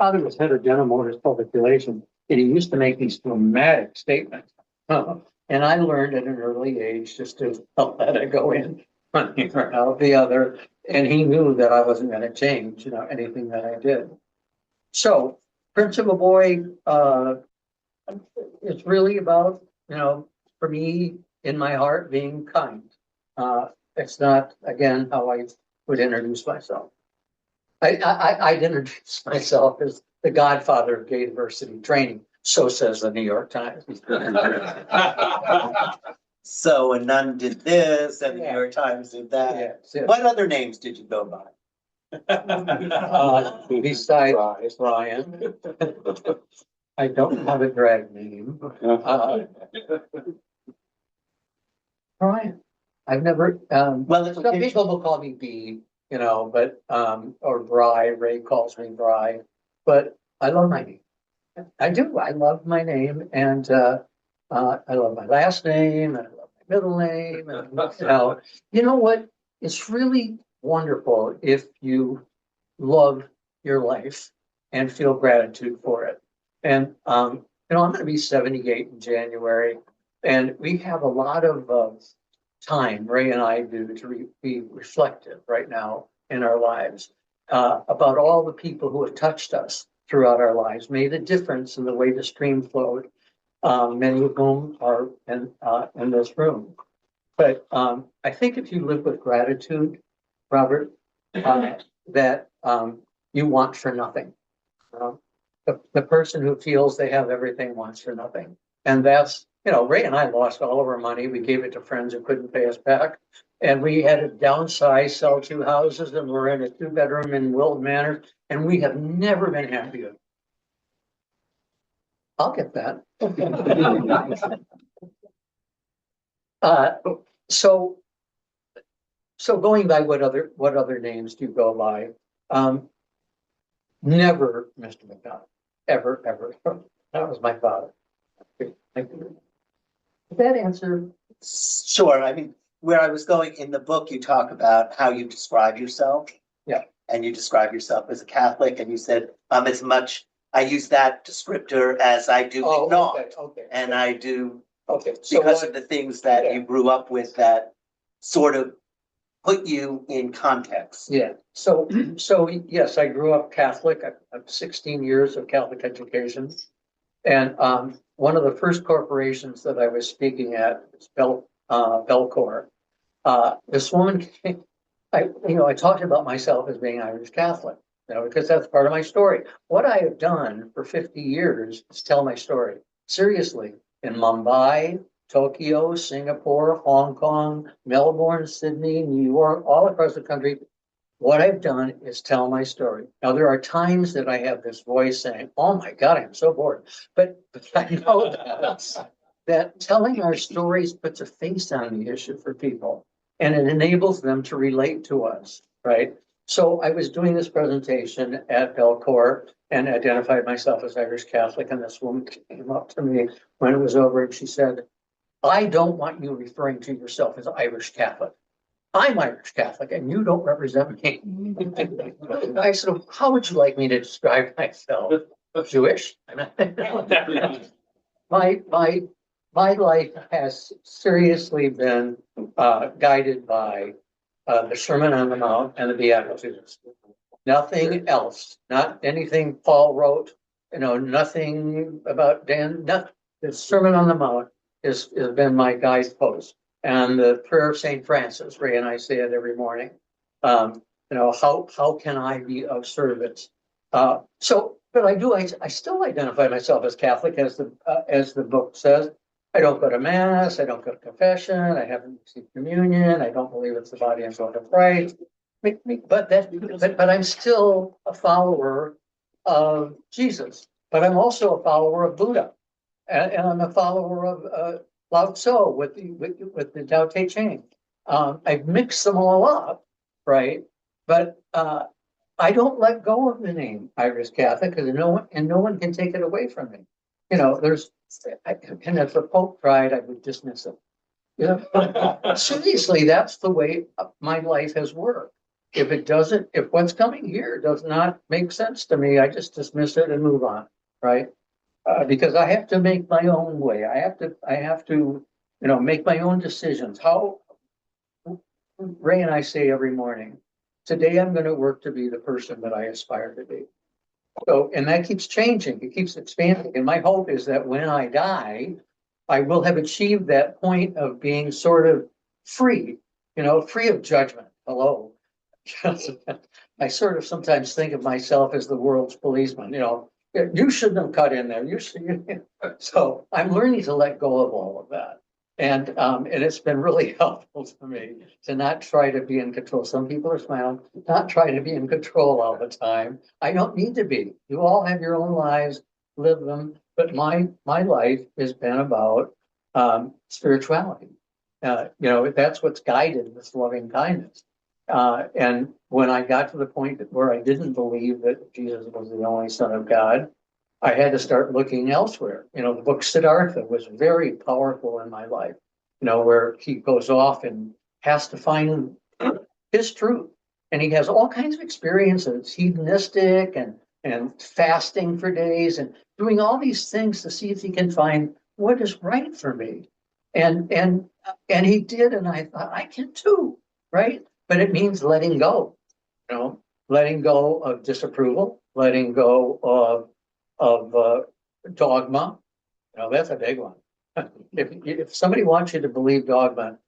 father was head of General Motors public relations, and he used to make these dramatic statements. And I learned at an early age just to let it go in one ear or out the other. And he knew that I wasn't going to change, anything that I did. So, Principal Boy, it's really about, for me, in my heart, being kind. It's not, again, how I would introduce myself. I'd introduce myself as the godfather of gay diversity training. So says the New York Times. So a nun did this, and the New York Times did that. Yeah, what other names did you go by? Besides Ryan, I don't have a drag name. Ryan, I've never. Well, some people will call me B, but or Bry. Ray calls me Bry, but I love my name. I do. I love my name, and I love my last name, and I love my middle name. And you know what? It's really wonderful if you love your life and feel gratitude for it. And I'm going to be 78 in January, and we have a lot of time, Ray and I do, to be reflective right now in our lives about all the people who have touched us throughout our lives, made a difference in the way the stream flowed, many of whom are in this room. But I think if you live with gratitude, Robert, that you want for nothing. The person who feels they have everything wants for nothing. And that's, Ray and I lost all of our money. We gave it to friends who couldn't pay us back. And we had to downsize, sell 2 houses, and we're in a 2-bedroom in Wilton Manor. And we have never been happier. I'll get that. So going by what other names do you go by? Never Mr. McNaught. Ever. That was my father. Thank you. Did that answer? Sure. I mean, where I was going in the book, you talk about how you describe yourself. Yeah. And you describe yourself as a Catholic, and you said, as much, I use that descriptor as I do McNaught. Okay. And I do, so because of the things that you grew up with that sort of put you in context. Yeah. So yes, I grew up Catholic. I have 16 years of Catholic education. And one of the first corporations that I was speaking at was Belcor. This woman came, I talked about myself as being Irish Catholic, because that's part of my story. What I have done for 50 years is tell my story. Seriously, in Mumbai, Tokyo, Singapore, Hong Kong, Melbourne, Sydney, New York, all across the country, what I've done is tell my story. Now, there are times that I have this voice saying, oh my God, I'm so bored. But I know that telling our stories puts a face on the issue for people, and it enables them to relate to us, right? So I was doing this presentation at Belcor and identified myself as Irish Catholic, and this woman came up to me when it was over, and she said, I don't want you referring to yourself as Irish Catholic. I'm Irish Catholic, and you don't represent me. I said, how would you like me to describe myself? Jewish? My life has seriously been guided by the Sermon on the Mount and the Beatitudes. Nothing else, not anything Paul wrote, nothing about Dan, nothing. The Sermon on the Mount has been my guidepost. And the prayer of St. Francis, Ray and I say it every morning. How can I be of service? But I still identify myself as Catholic, as the book says. I don't go to Mass, I don't go to confession, I haven't received communion, I don't believe it's the body and blood of Christ. But I'm still a follower of Jesus. But I'm also a follower of Buddha, and I'm a follower of Lao Tzu with the Tao Te Ching. I've mixed them all up, right? But I don't let go of the name Irish Catholic, because no one can take it away from me. And if the Pope tried, I would dismiss it. Seriously, that's the way my life has worked. if it doesn't, if what's coming here does not make sense to me, I just dismiss it and move on, right? Because I have to make my own way. I have to, make my own decisions. How Ray and I say every morning, today I'm going to work to be the person that I aspire to be. So, and that keeps changing. It keeps expanding. And my hope is that when I die, I will have achieved that point of being sort of free, free of judgment. Hello. I sort of sometimes think of myself as the world's policeman, you shouldn't have cut in there. So I'm learning to let go of all of that. And it's been really helpful to me to not try to be in control. Some people are smiling, not try to be in control all the time. I don't need to be. You all have your own lives, live them. But my life has been about spirituality. That's what's guided this loving kindness. And when I got to the point where I didn't believe that Jesus was the only Son of God, I had to start looking elsewhere. The book Siddhartha was very powerful in my life, where he goes off and has to find his truth. And he has all kinds of experiences, hedonistic and fasting for days and doing all these things to see if he can find what is right for me. And he did, and I thought, I can too, right? But it means letting go, letting go of disapproval, letting go of dogma. That's a big one. If somebody wants you to believe dogma,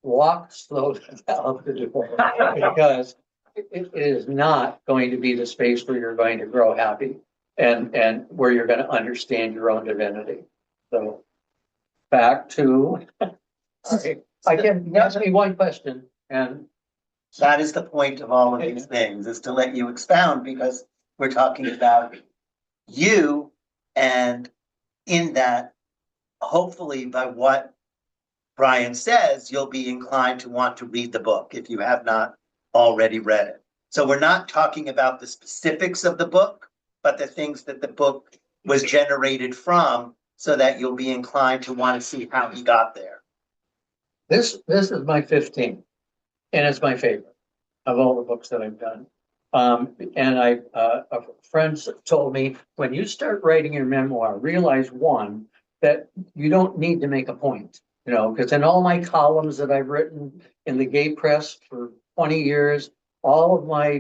walk slowly out the door because it is not going to be the space where you're going to grow happy and where you're going to understand your own divinity. So back to, I can ask me one question and. That is the point of all of these things, is to let you expound, because we're talking about you, and in that, hopefully by what Brian says, you'll be inclined to want to read the book if you have not already read it. So we're not talking about the specifics of the book, but the things that the book was generated from, so that you'll be inclined to want to see how he got there. This is my 15th. And it's my favorite of all the books that I've done. And friends told me, when you start writing your memoir, realize one, that you don't need to make a point, because in all my columns that I've written in the gay press for 20 years, all of my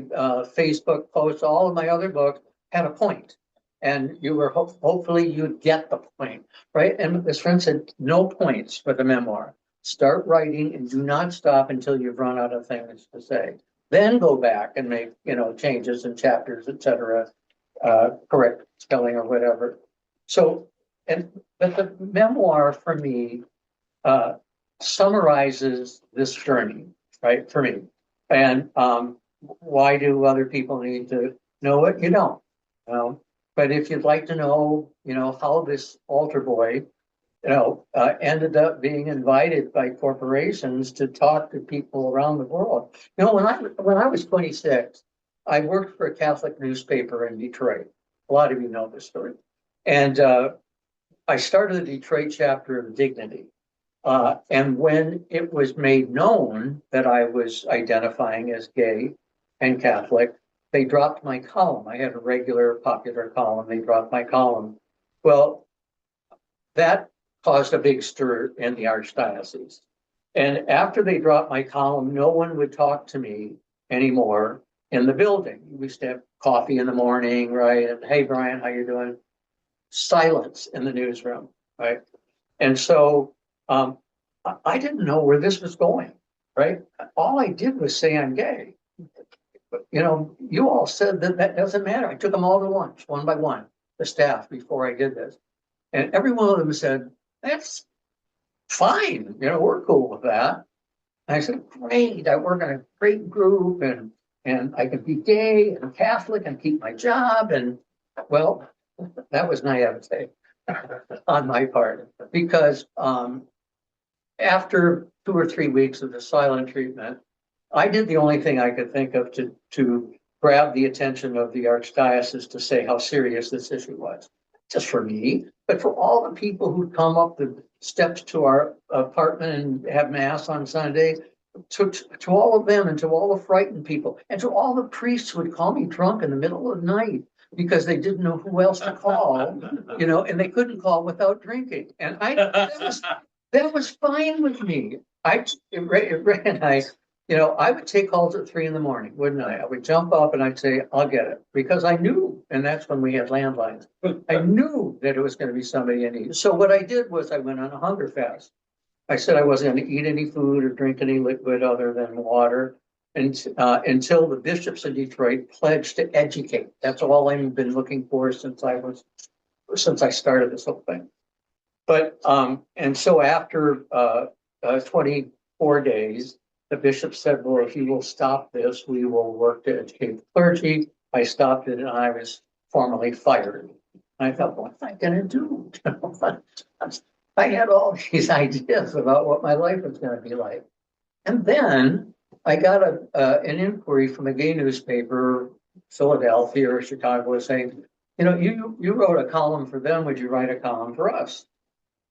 Facebook posts, all of my other books had a point. And you were hopefully you'd get the point, right? And this friend said, no points for the memoir. Start writing and do not stop until you've run out of things to say. Then go back and make, changes in chapters, etc., correct spelling or whatever. So, but the memoir for me summarizes this journey, right, for me. And why do other people need to know it? You don't. But if you'd like to know, how this altar boy ended up being invited by corporations to talk to people around the world. When I was 26, I worked for a Catholic newspaper in Detroit. A lot of you know this story. And I started the Detroit chapter of Dignity. And when it was made known that I was identifying as gay and Catholic, they dropped my column. I had a regular popular column. They dropped my column. Well, that caused a big stir in the archdiocese. And after they dropped my column, no one would talk to me anymore in the building. We used to have coffee in the morning, right? And hey, Brian, how you doing? Silence in the newsroom, right? And so I didn't know where this was going, right? All I did was say I'm gay. You all said that doesn't matter. I took them all to lunch, one by one, the staff, before I did this. And every one of them said, that's fine. We're cool with that. And I said, great. I work in a great group and I can be gay and Catholic and keep my job. And well, that was naivete on my part, because after 2 or 3 weeks of the silent treatment, I did the only thing I could think of to grab the attention of the archdiocese to say how serious this issue was. Just for me, but for all the people who'd come up the steps to our apartment and have mass on Sunday, to all of them and to all the frightened people and to all the priests who would call me drunk in the middle of the night because they didn't know who else to call, you know, and they couldn't call without drinking. And that was fine with me. You know, I would take calls at 3 a.m, wouldn't I? I would jump up and I'd say, I'll get it, because I knew, and that's when we had landlines. I knew that it was going to be somebody in need. So what I did was I went on a hunger fast. I said I wasn't going to eat any food or drink any liquid other than water, and until the bishops of Detroit pledged to educate. That's all I've been looking for since I started this whole thing. But and so after 24 days, the bishop said, well, if you will stop this, we will work to educate the clergy. I stopped it and I was formally fired. And I thought, what am I going to do? I had all these ideas about what my life was going to be like. And then I got an inquiry from a gay newspaper, Philadelphia or Chicago, saying, you know, you wrote a column for them. Would you write a column for us?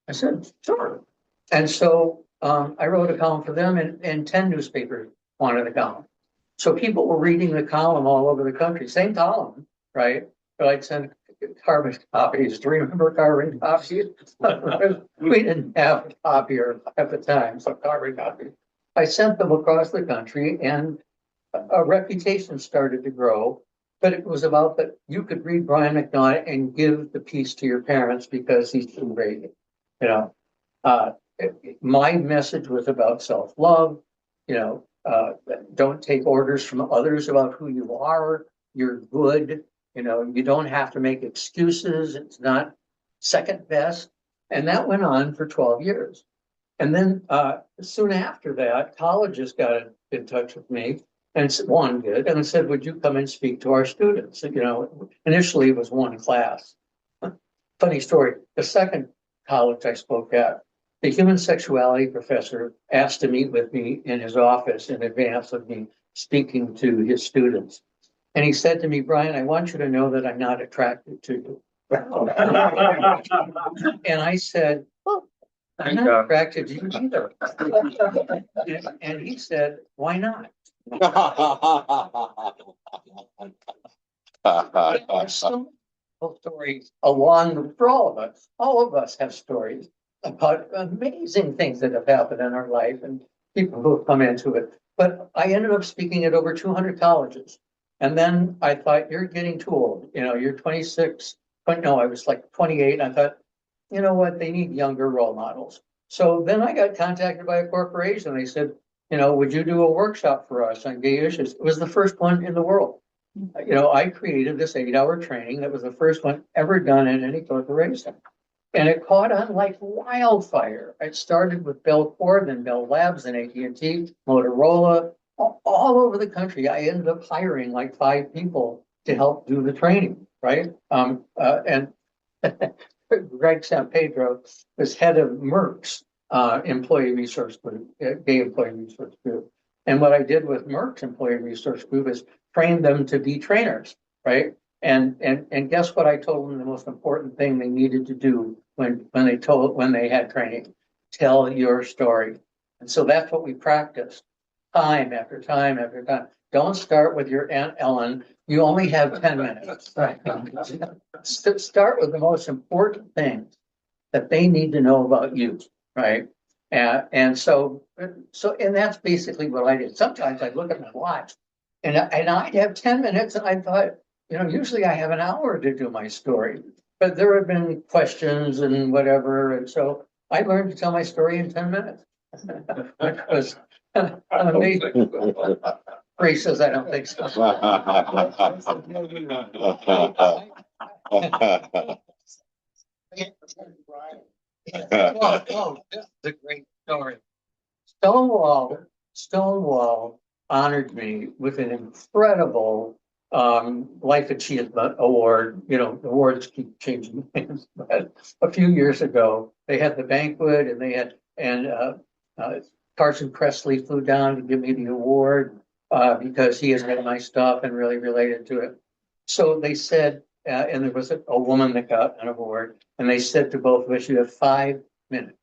I said, sure. And so I wrote a column for them, and 10 newspapers wanted a column. So people were reading the column all over the country, same column, right? But I'd send carbon copies. Do you remember carbon copies? We didn't have a copier at the time, so carbon copies. I sent them across the country, and a reputation started to grow. But it was about that you could read Brian McNaught and give the piece to your parents because he's too great. You know, my message was about self-love. You know, don't take orders from others about who you are. You're good. You know, you don't have to make excuses. It's not second best. And that went on for 12 years. And then soon after that, colleges got in touch with me, and one did, and said, would you come and speak to our students? You know, initially it was one class. Funny story. The second college I spoke at, the human sexuality professor asked to meet with me in his office in advance of me speaking to his students. And he said to me, Brian, I want you to know that I'm not attracted to you. And I said, well, I'm not attracted to you either. And he said, why not? There's some stories along for all of us. All of us have stories about amazing things that have happened in our life and people who have come into it. But I ended up speaking at over 200 colleges. And then I thought, you're getting too old. You know, you're 26. But no, I was like 28. And I thought, you know what? They need younger role models. So then I got contacted by a corporation. They said, you know, would you do a workshop for us on gay issues? It was the first one in the world. You know, I created this 8-hour training that was the first one ever done in any corporation. And it caught on like wildfire. It started with Bell then Bell Labs, and AT&T, Motorola, all over the country. I ended up hiring like 5 people to help do the training, right? And Greg San Pedro was head of Merck's employee resource group, gay employee resource group. And what I did with Merck's employee resource group is train them to be trainers, right? And guess what I told them the most important thing they needed to do when they had training? Tell your story. And so that's what we practiced time after time after time. Don't start with your Aunt Ellen. You only have 10 minutes. Right? Start with the most important things that they need to know about you, right? And so that's basically what I did. Sometimes I'd look at my watch and I'd have 10 minutes and I thought, you know, usually I have an hour to do my story, but there have been questions and whatever. And so I learned to tell my story in 10 minutes, which was amazing. Ray says, I don't think so. Oh, this is a great story. Stonewall honored me with an incredible life achievement award. You know, awards keep changing names, but a few years ago they had the banquet and Carson Kressley flew down to give me the award because he has read my stuff and really related to it. So they said, and there was a woman that got an award, and they said to both of us, you have 5 minutes.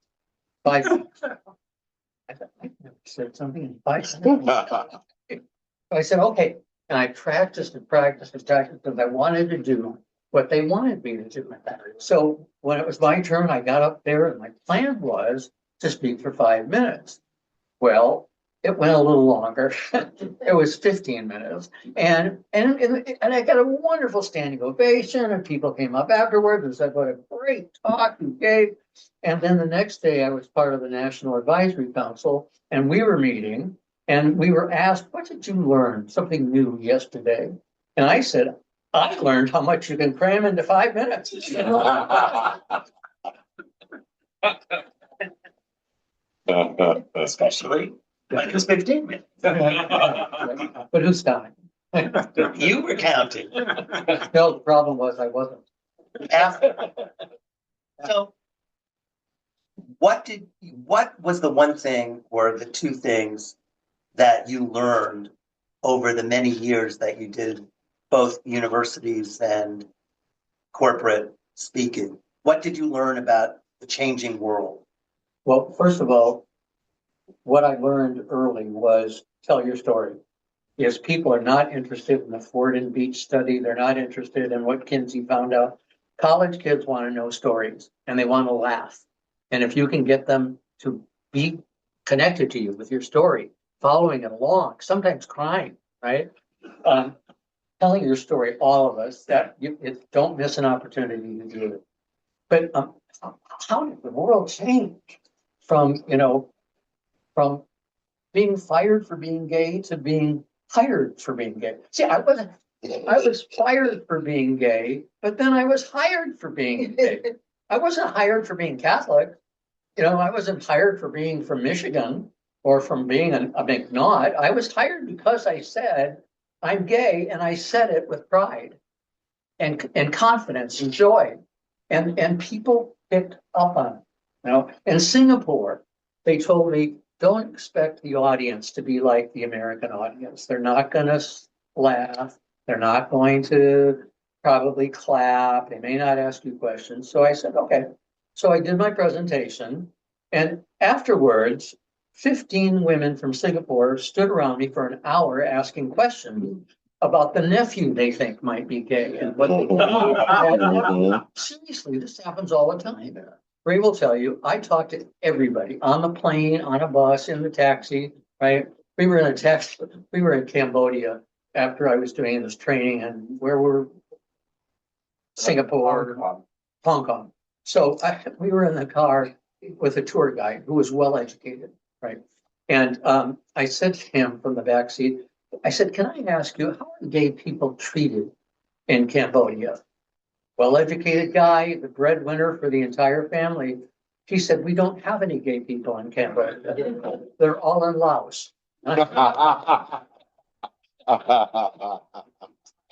5 minutes. I thought, I never said something in 5 minutes. I said, okay. And I practiced and practiced and practiced because I wanted to do what they wanted me to do. So when it was my turn, I got up there and my plan was to speak for 5 minutes. Well, it went a little longer. It was 15 minutes. And I got a wonderful standing ovation, and people came up afterwards and said, what a great talk you gave. And then the next day I was part of the National Advisory Council, and we were meeting, and we were asked, what did you learn? Something new yesterday. And I said, I learned how much you can cram into 5 minutes. Especially when it was 15 minutes. But who's counting? You were counting. No, the problem was I wasn't. After. So what was the one thing or the two things that you learned over the many years that you did both universities and corporate speaking? What did you learn about the changing world? Well, first of all, what I learned early was tell your story. Yes, people are not interested in the Ford and Beach study. They're not interested in what Kinsey found out. College kids want to know stories and they want to laugh. And if you can get them to be connected to you with your story, following it along, sometimes crying, right? Telling your story, all of us, don't miss an opportunity to do it. But how did the world change from being fired for being gay to being hired for being gay? See, I was fired for being gay, but then I was hired for being gay. I wasn't hired for being Catholic. I wasn't hired for being from Michigan or from being a McNaught. I was hired because I said I'm gay, and I said it with pride and confidence and joy. And people picked up on it. In Singapore, they told me, don't expect the audience to be like the American audience. They're not going to laugh. They're not going to probably clap. They may not ask you questions. So I said, okay. So I did my presentation. And afterwards, 15 women from Singapore stood around me for an hour asking questions about the nephew they think might be gay and what they Seriously, this happens all the time. Ray will tell you, I talk to everybody on the plane, on a bus, in the taxi, right? We were in Cambodia after I was doing this training, and where were Singapore, Hong Kong. So we were in the car with a tour guide who was well educated, right? And I said to him from the back seat, I said, can I ask you, how are gay people treated in Cambodia? Well-educated guy, the breadwinner for the entire family. He said, we don't have any gay people in Cambodia. They're all in Laos.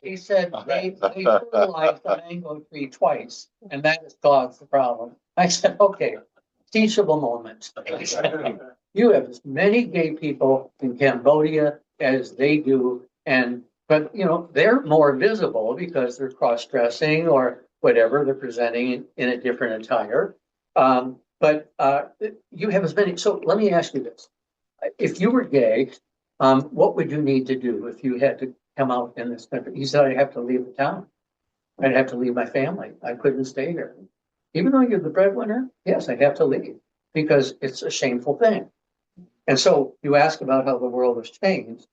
He said they fertilized the mango tree twice, and that has caused the problem. I said, okay, teachable moment. You have as many gay people in Cambodia as they do, but they're more visible because they're cross-dressing or whatever, they're presenting in a different attire. But you have as many. So let me ask you this. If you were gay, what would you need to do if you had to come out in this country? He said, I'd have to leave the town. I'd have to leave my family. I couldn't stay here. Even though you're the breadwinner, yes, I'd have to leave because it's a shameful thing. And so you ask about how the world has changed.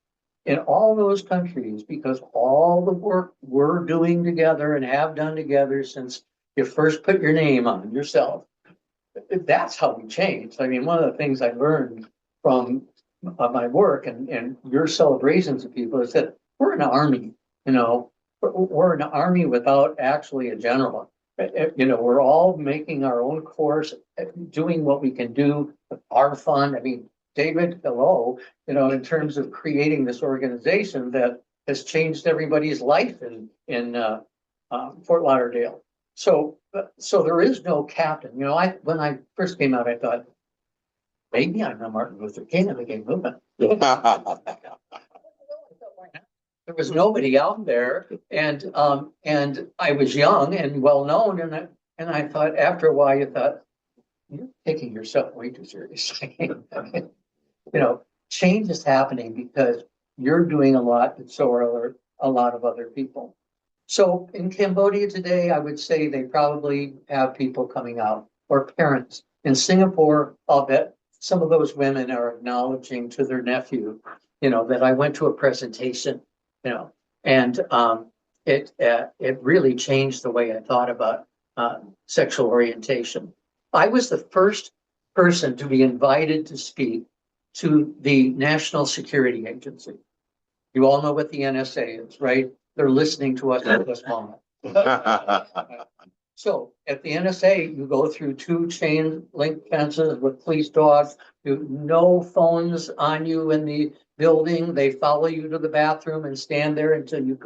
In all those countries, because all the work we're doing together and have done together since you first put your name on yourself, that's how we changed. I mean, one of the things I learned from my work and your celebrations of people is that we're an army, we're an army without actually a general. We're all making our own course, doing what we can do with our fun. I mean, David, hello, in terms of creating this organization that has changed everybody's life in Fort Lauderdale. So there is no captain. When I first came out, I thought, maybe I'm the Martin Luther King of the gay movement. There was nobody out there, and I was young and well known, and I thought after a while, you thought, you're taking yourself way too seriously. change is happening because you're doing a lot, and so are a lot of other people. So in Cambodia today, I would say they probably have people coming out or parents. In Singapore, I'll bet some of those women are acknowledging to their nephew, that I went to a presentation, and it really changed the way I thought about sexual orientation. I was the first person to be invited to speak to the National Security Agency. You all know what the NSA is, right? They're listening to us at this moment. So at the NSA, you go through 2 chain link fences with police dogs, no phones on you in the building. They follow you to the bathroom and stand there until you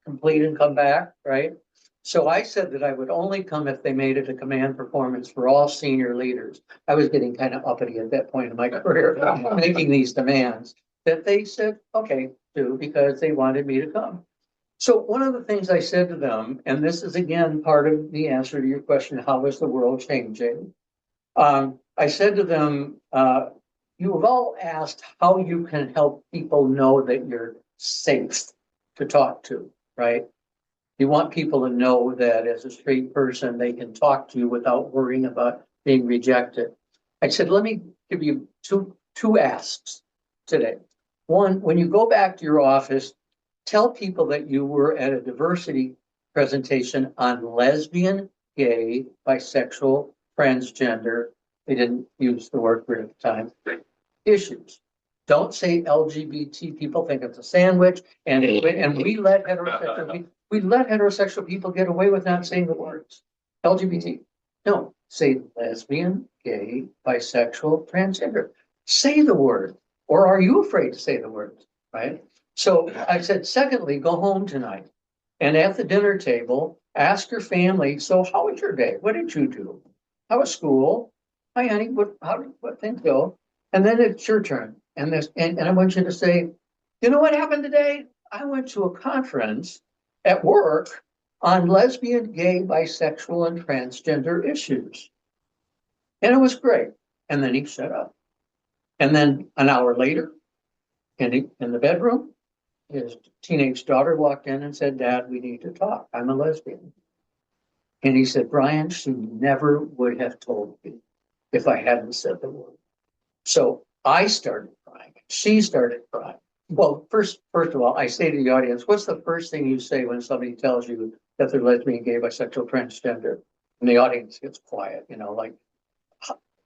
complete and come back, right? So I said that I would only come if they made it a command performance for all senior leaders. I was getting kind of uppity at that point in my career, making these demands that they said, okay, do, because they wanted me to come. So one of the things I said to them, and this is again part of the answer to your question, how is the world changing? I said to them, you have all asked how you can help people know that you're safe to talk to, right? You want people to know that as a straight person, they can talk to you without worrying about being rejected. I said, let me give you two asks today. One, when you go back to your office, tell people that you were at a diversity presentation on lesbian, gay, bisexual, transgender. They didn't use the word queer at the time. Issues. Don't say LGBT. People think it's a sandwich, and we let heterosexual people get away with not saying the words LGBT. No, say lesbian, gay, bisexual, transgender. Say the word, or are you afraid to say the words? Right. So I said, secondly, go home tonight, and at the dinner table, ask your family. So, how was your day? What did you do? How was school? Hi, honey. What things go? And then it's your turn. And I want you to say, you know what happened today? I went to a conference at work on lesbian, gay, bisexual, and transgender issues. And it was great. And then he shut up. And then an hour later, in the bedroom, his teenage daughter walked in and said, Dad, we need to talk. I'm a lesbian. And he said, Brian, she never would have told me if I hadn't said the word. So I started crying. She started crying. Well, first of all, I say to the audience, what's the first thing you say when somebody tells you that they're lesbian, gay, bisexual, transgender? And the audience gets quiet, like,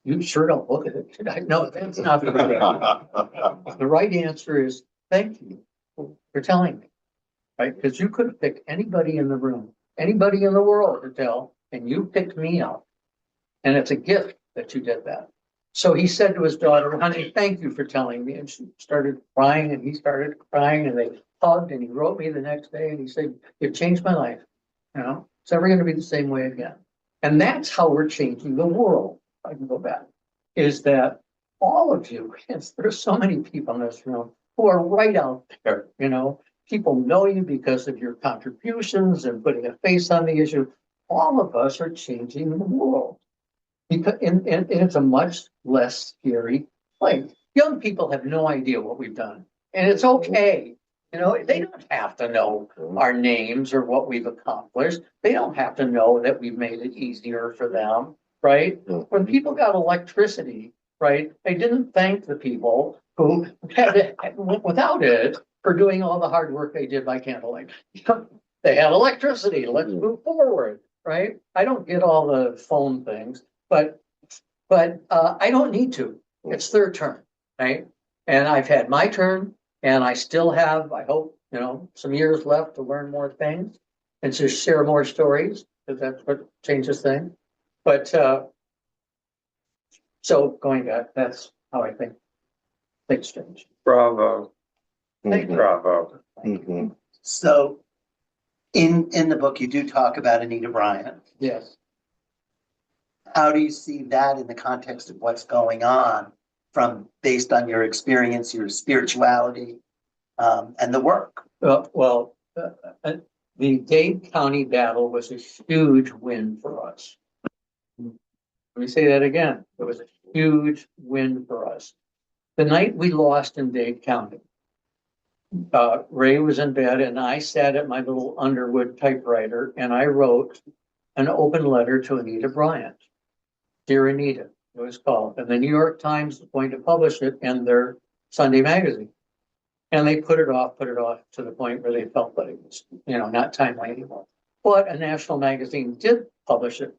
you sure don't look at it. No, that's not the right answer. The right answer is, thank you for telling me, right? Because you could have picked anybody in the room, anybody in the world to tell, and you picked me out. And it's a gift that you did that. So he said to his daughter, honey, thank you for telling me. And she started crying and he started crying and they hugged and he wrote me the next day and he said, you've changed my life. It's never going to be the same way again. And that's how we're changing the world. I can go back. Is that all of you, there's so many people in this room who are right out there, people know you because of your contributions and putting a face on the issue. All of us are changing the world. Because and it's a much less scary place. Young people have no idea what we've done, and it's okay. They don't have to know our names or what we've accomplished. They don't have to know that we've made it easier for them, right? When people got electricity, right, they didn't thank the people who had it without it for doing all the hard work they did by candlelight. They had electricity. Let's move forward, right? I don't get all the phone things. But I don't need to. It's their turn, right? And I've had my turn, and I still have, I hope, some years left to learn more things and to share more stories, because that's what changes things. But so going back, that's how I think things change. Bravo. Thank you. Bravo. Mm-hmm. So in the book, you do talk about Anita Bryant. Yes. How do you see that in the context of what's going on based on your experience, your spirituality, and the work? The Dade County battle was a huge win for us. Let me say that again. It was a huge win for us. The night we lost in Dade County, Ray was in bed and I sat at my little Underwood typewriter and I wrote an open letter to Anita Bryant. Dear Anita, it was called. And the New York Times was going to publish it in their Sunday magazine. And they put it off to the point where they felt that it was, not timely anymore. But a national magazine did publish it.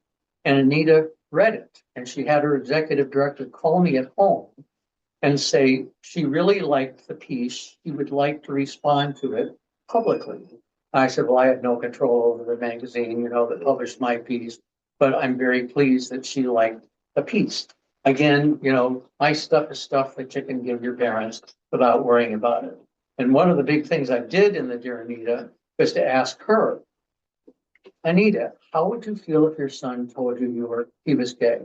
And Anita read it. And she had her executive director call me at home and say she really liked the piece. She would like to respond to it publicly. I said, well, I had no control over the magazine, that published my piece, but I'm very pleased that she liked the piece. Again, my stuff is stuff that you can give your parents without worrying about it. And one of the big things I did in the Dear Anita was to ask her, Anita, how would you feel if your son told you he was gay?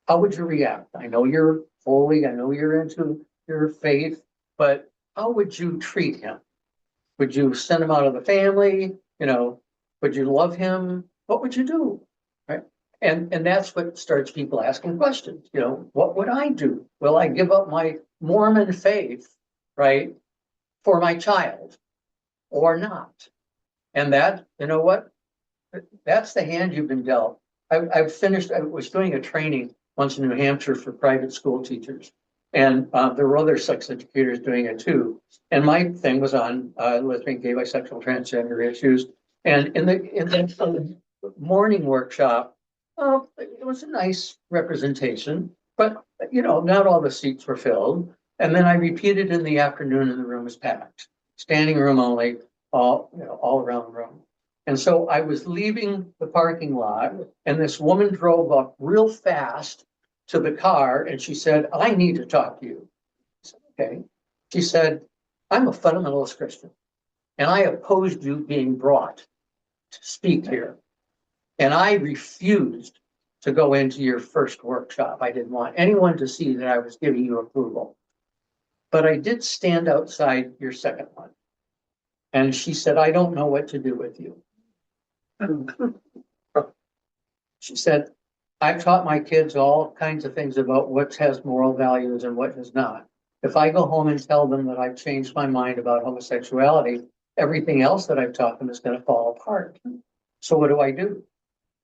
How would you react? I know you're holy, I know you're into your faith, but how would you treat him? Would you send him out of the family? Would you love him? What would you do? Right? And that's what starts people asking questions. What would I do? Will I give up my Mormon faith, right, for my child or not? And that, what? That's the hand you've been dealt. I was doing a training once in New Hampshire for private school teachers. And there were other sex educators doing it too. And my thing was on lesbian, gay, bisexual, transgender issues. And in the morning workshop, it was a nice representation, but not all the seats were filled. And then I repeated in the afternoon, and the room was packed, standing room only, all around the room. And so I was leaving the parking lot, and this woman drove up real fast to the car, and she said, I need to talk to you. I said, okay. She said, I'm a fundamentalist Christian, and I opposed you being brought to speak here. And I refused to go into your first workshop. I didn't want anyone to see that I was giving you approval. But I did stand outside your second one. And she said, I don't know what to do with you. She said, I've taught my kids all kinds of things about what has moral values and what does not. If I go home and tell them that I've changed my mind about homosexuality, everything else that I've taught them is going to fall apart. So what do I do?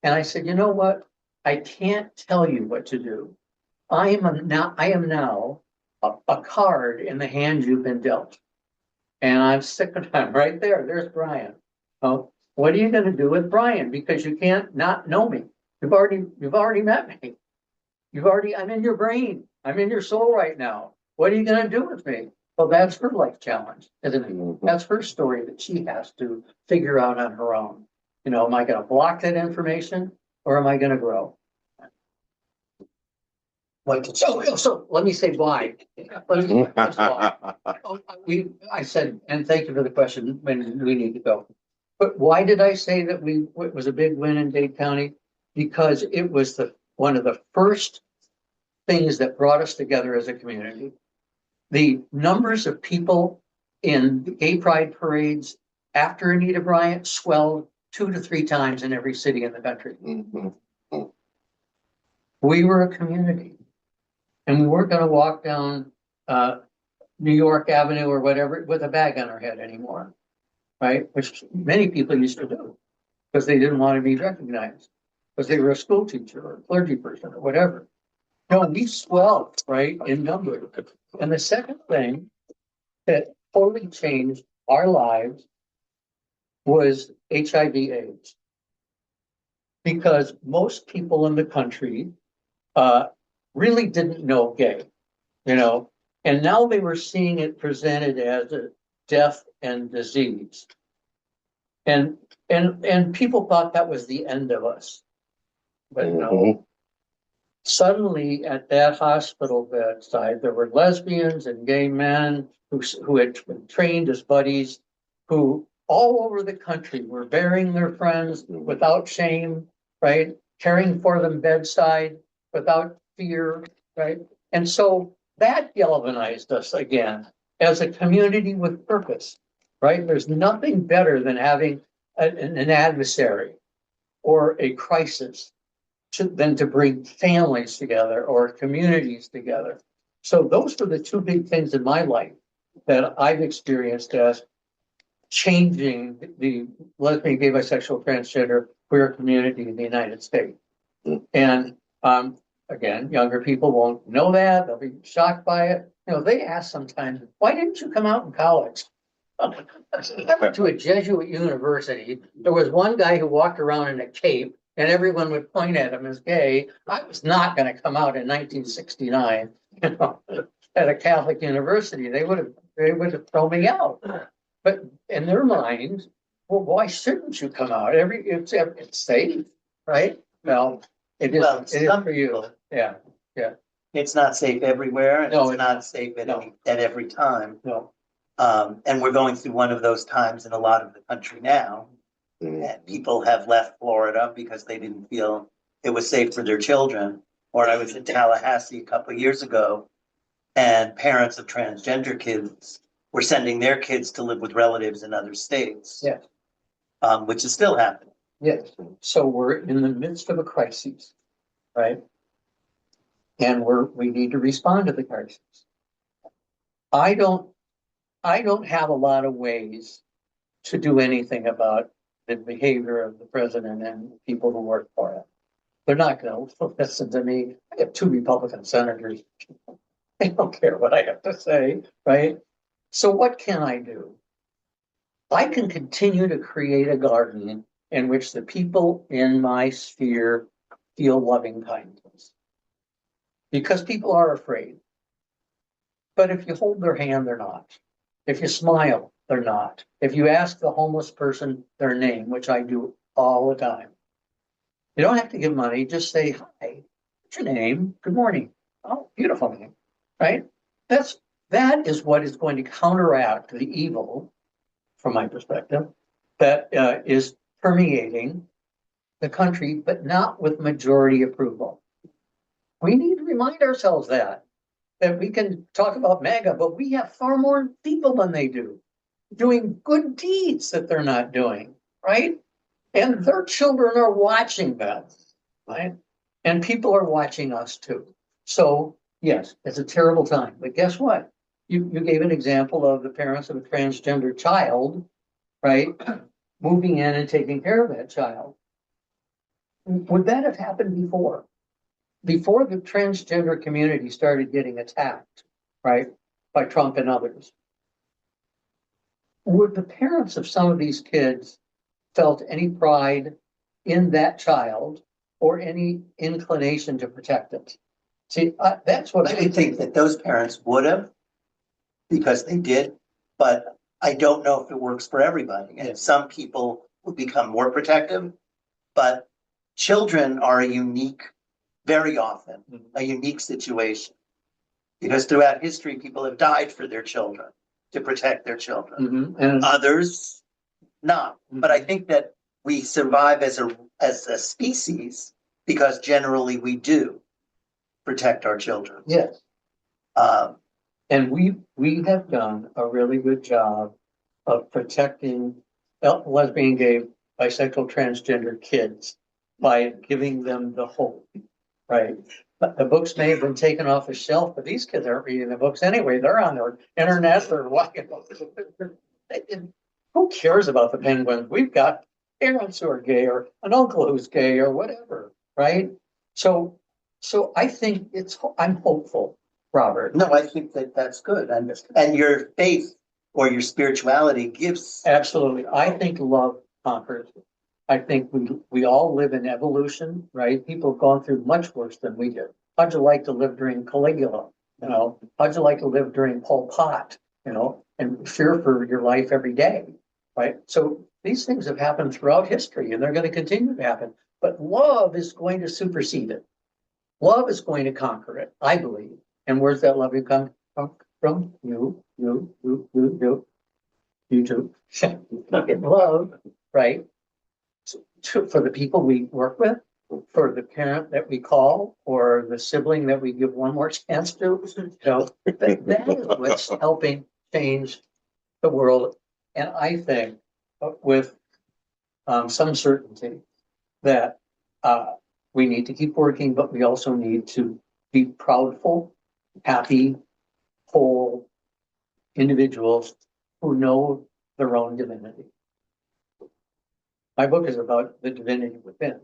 And I said, you know what? I can't tell you what to do. I am now a card in the hand you've been dealt. And I'm sick of time right there. There's Brian. Oh, what are you going to do with Brian? Because you can't not know me. You've already met me. I'm in your brain. I'm in your soul right now. What are you going to do with me? Well, that's her life challenge, isn't it? That's her story that she has to figure out on her own. Am I going to block that information or am I going to grow? So let me say why. I said, and thank you for the question when we need to go. But why did I say that it was a big win in Dade County? Because it was one of the first things that brought us together as a community. The numbers of people in the gay pride parades after Anita Bryant swelled 2 to 3 times in every city in the country. Mm-hmm. We were a community, and we weren't going to walk down New York Avenue or whatever with a bag on our head anymore, right? Which many people used to do because they didn't want to be recognized, because they were a school teacher or a clergy person or whatever. No, we swelled, right, in number. And the second thing that totally changed our lives was HIV/AIDS. Because most people in the country really didn't know gay, and now they were seeing it presented as a death and disease. And people thought that was the end of us. But no. Suddenly at that hospital bedside, there were lesbians and gay men who had been trained as buddies, who all over the country were burying their friends without shame, right? Caring for them bedside without fear, right? And so that galvanized us again as a community with purpose, right? There's nothing better than having an adversary or a crisis than to bring families together or communities together. So those are the two big things in my life that I've experienced as changing the lesbian, gay, bisexual, transgender, queer community in the United States. And again, younger people won't know that. They'll be shocked by it. You know, they ask sometimes, why didn't you come out in college? I went to a Jesuit university. There was one guy who walked around in a cape and everyone would point at him as gay. I was not going to come out in 1969, you know, at a Catholic university. They would have thrown me out. But in their mind, well, why shouldn't you come out? It's safe, right? Well, it is, Well, it is some for you. people- Yeah, It's not safe everywhere, and No, it's not safe at every time. no, And we're going through one of those times in a lot of the country now. And people have left Florida because they didn't feel it was safe for their children. Or I was in Tallahassee a couple of years ago, and parents of transgender kids were sending their kids to live with relatives in other states. Yeah. Which is still happening. yes. So we're in the midst of a crisis, right? And we need to respond to the crisis. I don't have a lot of ways to do anything about the behavior of the president and people who work for him. They're not going to listen to me. I have 2 Republican senators. They don't care what I have to say, right? So what can I do? I can continue to create a garden in which the people in my sphere feel loving kindness. Because people are afraid. But if you hold their hand, they're not. If you smile, they're not. If you ask the homeless person their name, which I do all the time, you don't have to give money, just say, hi, what's your name? Good morning. Oh, beautiful name, right? That is what is going to counteract the evil, from my perspective, that is permeating the country, but not with majority approval. We need to remind ourselves that we can talk about MAGA, but we have far more people than they do, doing good deeds that they're not doing, right? And their children are watching them, right? And people are watching us too. So yes, it's a terrible time, but guess what? You gave an example of the parents of a transgender child, right? Moving in and taking care of that child. Would that have happened before? Before the transgender community started getting attacked, right, by Trump and others, would the parents of some of these kids felt any pride in that child or any inclination to protect it? See, that's what I think that those parents would have, because they did, but I don't know if it works for everybody. And some people will become more protective, but children are very often a unique situation. Because throughout history, people have died for their children, to protect their children. And Others, not. But I think that we survive as a species because generally we do protect our children. yes, Um, and we have done a really good job of protecting lesbian, gay, bisexual, transgender kids by giving them the hope, right? But the books may have been taken off the shelf, but these kids aren't reading the books anyway. They're on their internet or watching. Who cares about the penguins? We've got parents who are gay or an uncle who's gay or whatever, right? So I think I'm hopeful, Robert. no, I think that that's good. And your faith or your spirituality gives. Absolutely. I think love conquers. I think we all live in evolution, right? People have gone through much worse than we did. How'd you like to live during Caligula? You know, how'd you like to live during Pol Pot? You know, and fear for your life every day, right? So these things have happened throughout history and they're going to continue to happen. But love is going to supersede it. Love is going to conquer it, I believe. And where's that love come from? You too. Love, right? For the people we work with, for the parent that we call, or the sibling that we give one more chance to, you know, that is what's helping change the world. And I think with some certainty that we need to keep working, but we also need to be proudful happy, whole individuals who know their own divinity. My book is about the divinity within.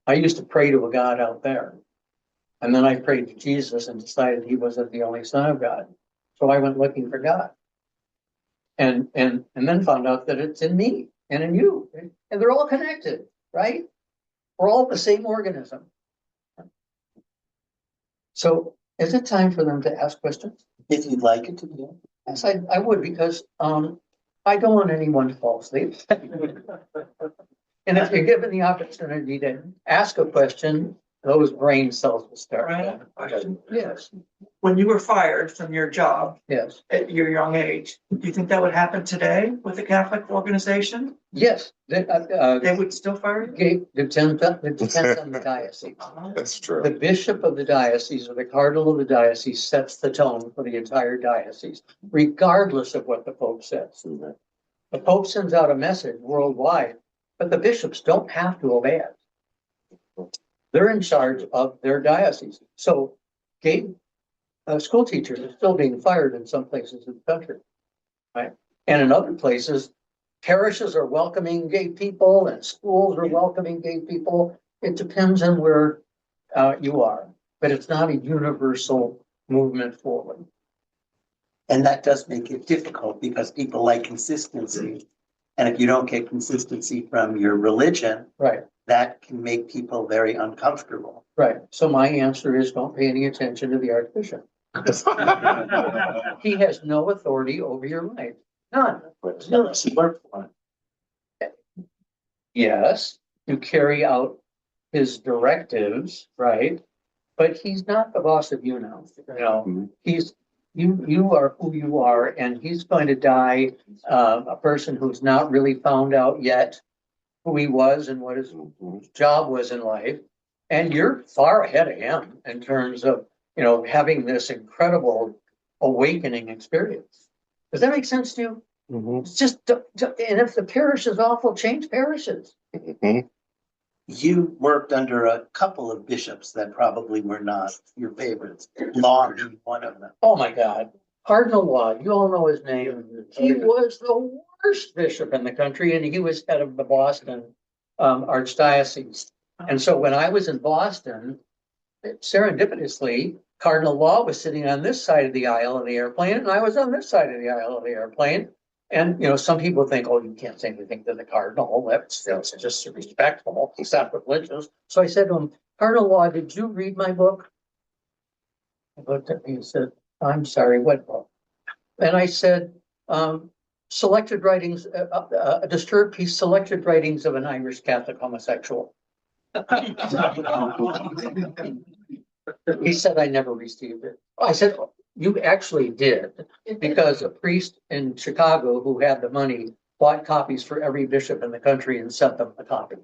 I used to pray to a God out there. And then I prayed to Jesus and decided he wasn't the only son of God. So I went looking for God. And then found out that it's in me and in you. And they're all connected, right? We're all the same organism. So is it time for them to ask questions? If you'd like it to be. Yes, I would, because I don't want anyone to fall asleep. And if you're given the opportunity to ask a question, those brain cells will start. Right. Yes, When you were fired from your job yes, at your young age, do you think that would happen today with the Catholic organization? yes. They would still fire you? It depends on the diocese. That's true. The bishop of the diocese or the cardinal of the diocese sets the tone for the entire diocese, regardless of what the Pope says. The Pope sends out a message worldwide, but the bishops don't have to obey it. They're in charge of their diocese. So gay school teachers are still being fired in some places in the country, right? And in other places, parishes are welcoming gay people and schools are welcoming gay people. It depends on where you are, but it's not a universal movement forward. And that does make it difficult because people like consistency. And if you don't get consistency from your religion, Right, that can make people very uncomfortable. right. So my answer is don't pay any attention to the Archbishop. He has no authority over your life. None. Yes, to carry out his directives, right? But he's not the boss of you now, you know, Mhm. he's, you are who you are, and he's going to die, a person who's not really found out yet who he was and what his job was in life. And you're far ahead of him in terms of, you know, having this incredible awakening experience. Does that make sense to you? It's just, and if the parish is awful, change parishes. You worked under a couple of bishops that probably were not your favorites. Law being one of them. Oh my God. Cardinal Law, you all know his name. He was the worst bishop in the country, and he was head of the Boston Archdiocese. And so when I was in Boston, serendipitously, Cardinal Law was sitting on this side of the aisle of the airplane, and I was on this side of the aisle of the airplane. And, you know, some people think, oh, you can't say anything to the cardinal. That's just respectful. He's not religious. So I said to him, Cardinal Law, did you read my book? He looked at me and said, I'm sorry, what book? And I said, selected writings, a disturbed piece, selected writings of an Irish Catholic homosexual. He said, I never received it. I said, you actually did, because a priest in Chicago who had the money bought copies for every bishop in the country and sent them a copy.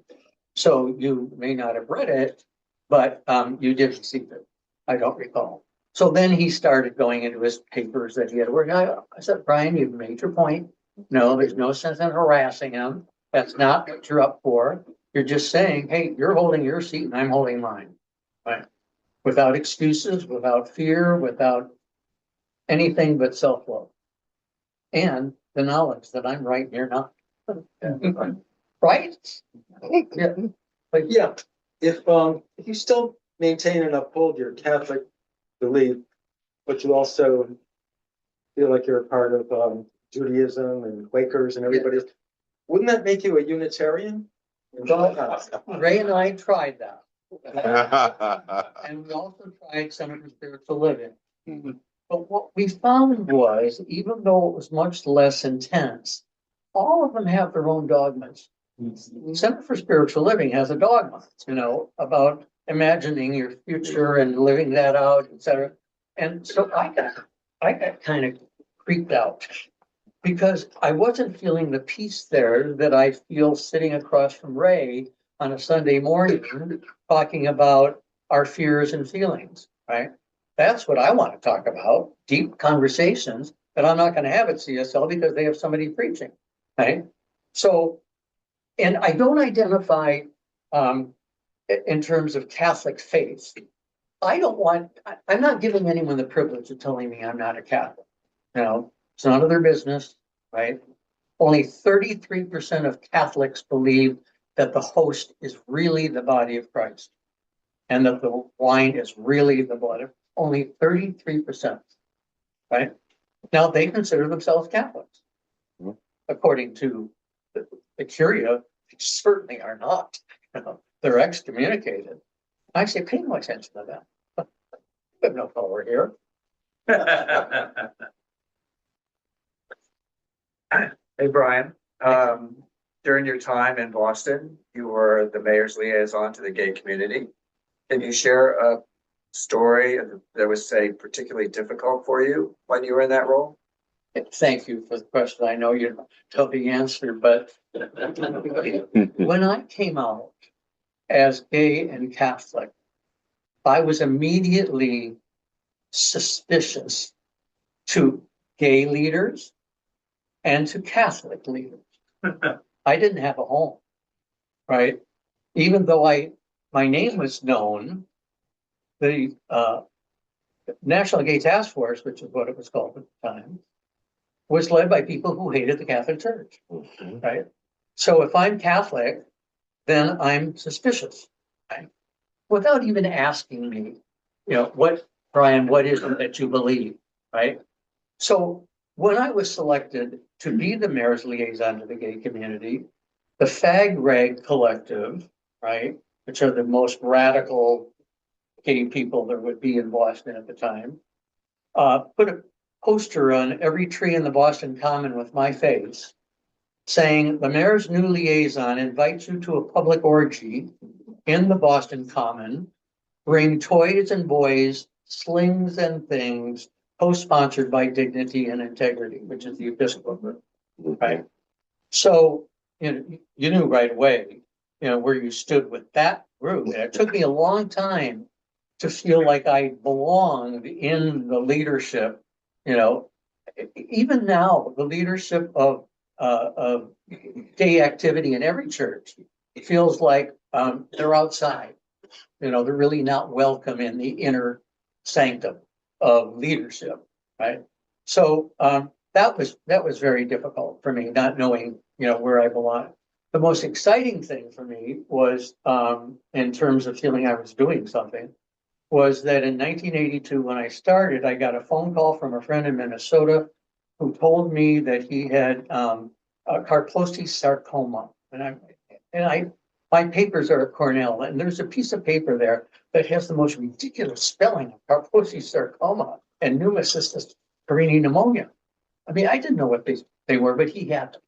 So you may not have read it, but you did receive it. I don't recall. So then he started going into his papers that he had worked on. I said, Brian, you've made your point. No, there's no sense in harassing him. That's not what you're up for. You're just saying, hey, you're holding your seat and I'm holding mine. Right? Without excuses, without fear, without anything but self-love. And the knowledge that I'm right and you're not. Right? Yeah. Like, Yeah, if you still maintain and uphold your Catholic belief, but you also feel like you're a part of Judaism and Quakers and everybody else, wouldn't that make you a Unitarian? Ray and I tried that. And we also tried Center for Spiritual Living. But what we found was, even though it was much less intense, all of them have their own dogmas. Center for Spiritual Living has a dogma, you know, about imagining your future and living that out, etc. And so I got kind of creeped out because I wasn't feeling the peace there that I feel sitting across from Ray on a Sunday morning talking about our fears and feelings, right? That's what I want to talk about, deep conversations, but I'm not going to have at CSL because they have somebody preaching, right? So, and I don't identify in terms of Catholic faith. I don't want, I'm not giving anyone the privilege of telling me I'm not a Catholic. You know, it's none of their business, right? Only 33% of Catholics believe that the host is really the body of Christ and that the wine is really the blood of, only 33%, right? Now they consider themselves Catholics. Mhm. According to the Curia, they certainly are not. You know, they're excommunicated. I say, pay no attention to that. We have no power here. Hey, Brian, during your time in Boston, you were the mayor's liaison to the gay community. Can you share a story that was, say, particularly difficult for you when you were in that role? Thank you for the question. I know you know the answer, but when I came out as gay and Catholic, I was immediately suspicious to gay leaders and to Catholic leaders. I didn't have a home, right? Even though my name was known, the National Gay Task Force, which is what it was called at the time, was led by people who hated the Catholic Church, right? So if I'm Catholic, then I'm suspicious, right? Without even asking me, you know, Brian, what is it that you believe, right? So when I was selected to be the mayor's liaison to the gay community, the Fag Rag Collective, right, which are the most radical gay people there would be in Boston at the time, put a poster on every tree in the Boston Common with my face, saying the mayor's new liaison invites you to a public orgy in the Boston Common. Bring toys and boys, slings and things, co-sponsored by Dignity and Integrity, which is the Episcopal group, right? So, you knew right away, where you stood with that group. And it took me a long time to feel like I belonged in the leadership, even now, the leadership of gay activity in every church feels like they're outside. They're really not welcome in the inner sanctum of leadership, right? So that was very difficult for me, not knowing where I belong. The most exciting thing for me was, in terms of feeling I was doing something, was that in 1982, when I started, I got a phone call from a friend in Minnesota who told me that he had a Kaposi sarcoma, and my papers are at Cornell, and there's a piece of paper there that has the most ridiculous spelling of Kaposi sarcoma and pneumocystis carinii pneumonia. I mean, I didn't know what they were, but he had them,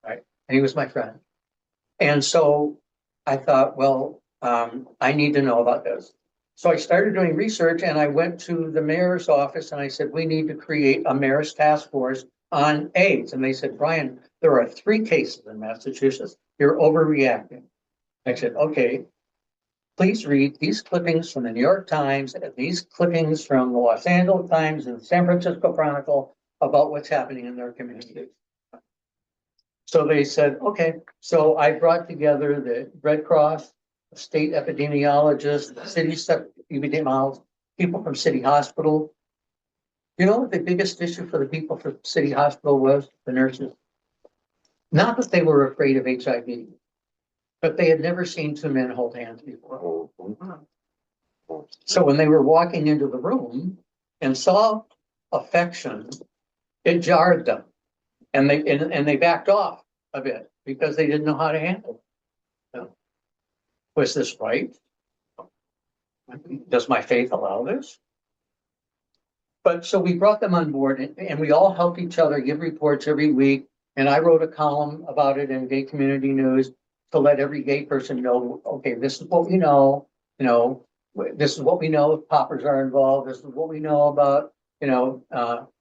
right? And he was my friend. And so I thought, well, I need to know about this. So I started doing research, and I went to the mayor's office and I said, we need to create a mayor's task force on AIDS. And they said, Brian, there are 3 cases in Massachusetts. You're overreacting. I said, okay, please read these clippings from the New York Times and these clippings from the Los Angeles Times and the San Francisco Chronicle about what's happening in their communities. So they said, okay. So I brought together the Red Cross, the state epidemiologist, the city epidemiologist, people from City Hospital. You know what the biggest issue for the people from City Hospital was? The nurses. Not that they were afraid of HIV, but they had never seen 2 men hold hands before. So when they were walking into the room and saw affection, it jarred them, and they backed off a bit because they didn't know how to handle it. Was this right? Does my faith allow this? But so we brought them on board, and we all helped each other give reports every week. And I wrote a column about it in Gay Community News to let every gay person know, okay, this is what we know, this is what we know if poppers are involved. This is what we know about,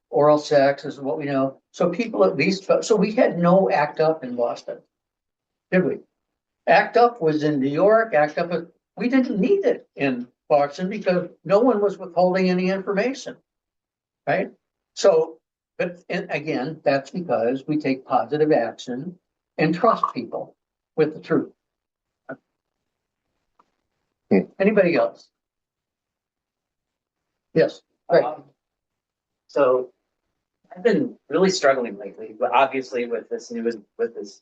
oral sex. This is what we know. So people at least, so we had no ACT UP in Boston, did we? ACT UP was in New York. ACT UP, we didn't need it in Boston because no one was withholding any information, right? So, but again, that's because we take positive action and trust people with the truth. Anybody else? Yes, right. So I've been really struggling lately, but obviously with this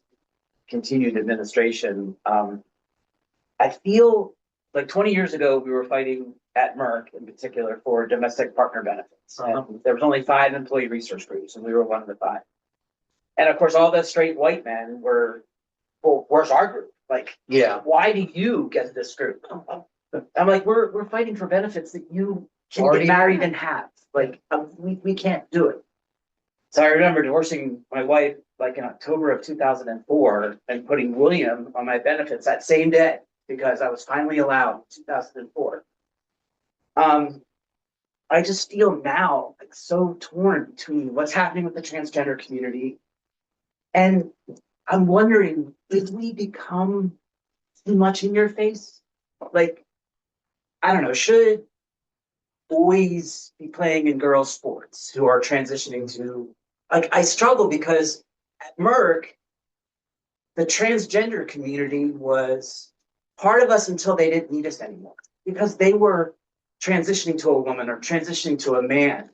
continued administration, I feel like 20 years ago, we were fighting at Merck in particular for domestic partner benefits. And there was only 5 employee research groups, and we were one of the 5. And of course, all the straight white men were, well, where's our group? Like, Yeah. why do you get this group? I'm like, we're fighting for benefits that you can Already get married and have. Like, we can't do it. So I remember divorcing my wife like in October of 2004 and putting William on my benefits that same day because I was finally allowed in 2004. I just feel now like so torn between what's happening with the transgender community. And I'm wondering, did we become too much in your face? Like, I don't know, should boys be playing in girls' sports who are transitioning to, like, I struggle because at Merck, the transgender community was part of us until they didn't need us anymore because they were transitioning to a woman or transitioning to a man.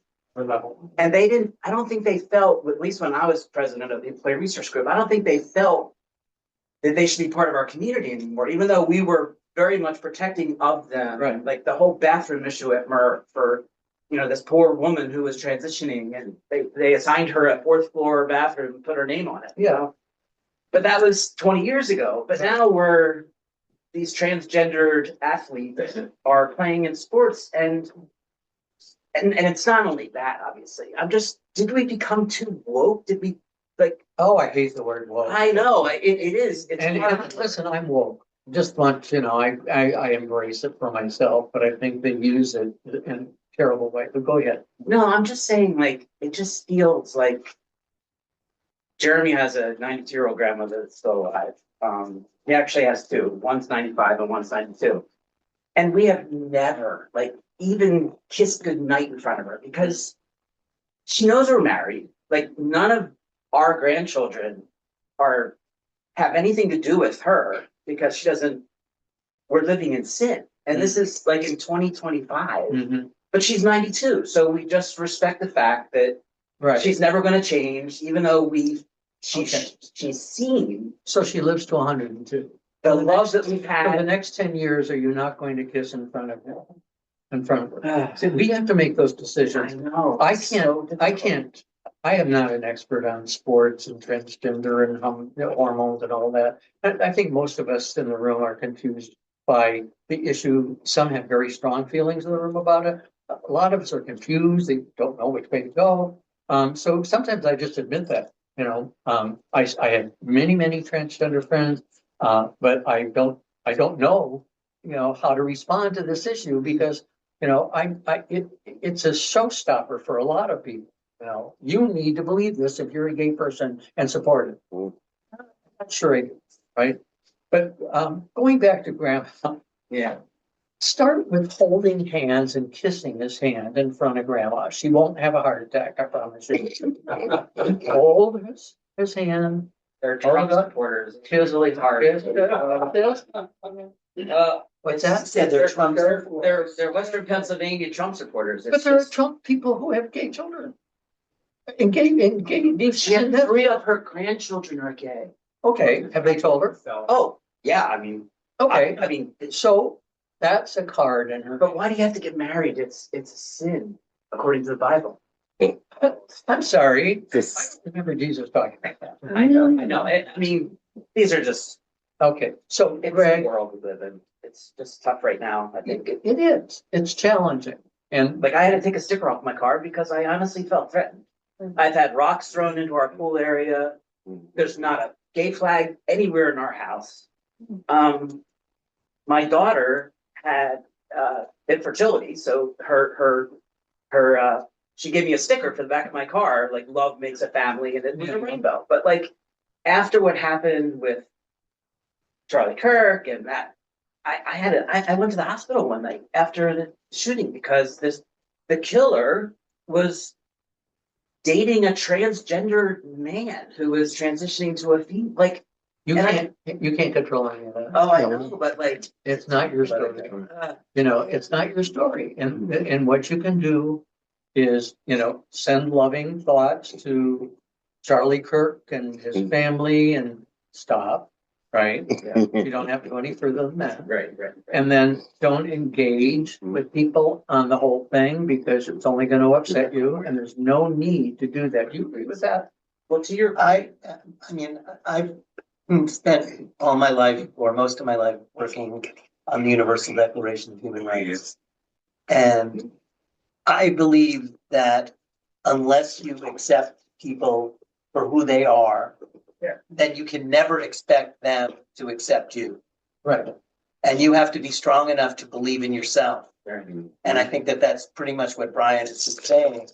And they didn't, I don't think they felt, at least when I was president of the employee research group, I don't think they felt that they should be part of our community anymore, even though we were very much protecting of them. Right. Like the whole bathroom issue at Merck for, you know, this poor woman who was transitioning and they assigned her a 4th floor bathroom and put her name on it. Yeah. But that was 20 years ago. But now these transgendered athletes are playing in sports and it's not only that, obviously. Did we become too woke? Did we like, Oh, I hate the word woke. I know, it is. It's And hard. listen, I'm woke. Just want, I embrace it for myself, but I think they use it in a terrible way. But go ahead. No, I'm just saying, like, it just feels like Jeremy has a 92-year-old grandmother that's still alive. He actually has 2. One's 95 and one's 92. And we have never, like, even kissed goodnight in front of her because she knows we're married. Like, none of our grandchildren have anything to do with her because we're living in sin. And this is like in 2025, but she's 92. So we just respect the fact that Right. she's never going to change, even though she's seen So she lives to 102. the love that we've For the had. next 10 years, are you not going to kiss in front of her? In front of her? See, we have to make those I decisions. know. I it's so difficult. can't, I am not an expert on sports and transgender and hormones and all that. I think most of us in the room are confused by the issue. Some have very strong feelings in the room about it. A lot of us are confused. They don't know which way to go. So sometimes I just admit that, I have many, many transgender friends, but I don't know, how to respond to this issue because, it's a showstopper for a lot of people. You need to believe this if you're a gay person and support it. I'm not sure I do, right? But going back to Grandma, Yeah. start with holding hands and kissing his hand in front of Grandma. She won't have a heart attack, I promise you. Hold his hand. They're Trump supporters. It's really hard. What's that? Said they're Trump They're Western Pennsylvania Trump supporters. But there are Trump people who have gay children. And gay. She had 3 of her grandchildren are gay. Okay, have they told her? Oh, yeah, I mean, Okay, I mean, so that's a card in her. but why do you have to get married? It's a sin, according to the Bible. I'm sorry. I This, don't remember Jesus talking about that. I know. I mean, these are just, Okay, so it's the Greg, world we live in. It's just tough right now, I think. it is. It's challenging. And Like, I had to take a sticker off my car because I honestly felt threatened. I've had rocks thrown into our pool area. There's not a gay flag anywhere in our house. My daughter had infertility, so she gave me a sticker for the back of my car, like love makes a family, and it was a rainbow. But like after what happened with Charlie Kirk and that, I went to the hospital one night after the shooting because the killer was dating a transgender man who was transitioning to a female. Like, You And you can't control any of that. Oh, I know, but like, It's not your story. uh, You know, it's not your story. And what you can do is, you know, send loving thoughts to Charlie Kirk and his family and stop, right? You don't have to go any further than that. Right. And then don't engage with people on the whole thing because it's only going to upset you and there's no need to do that. You agree with that? well, to your, I mean, I've spent all my life or most of my life working on the Universal Declaration of Human Rights. And I believe that unless you accept people for who they are, then you can never expect them to accept you. Right. And you have to be strong enough to believe in yourself. And I think that that's pretty much what Brian is just saying.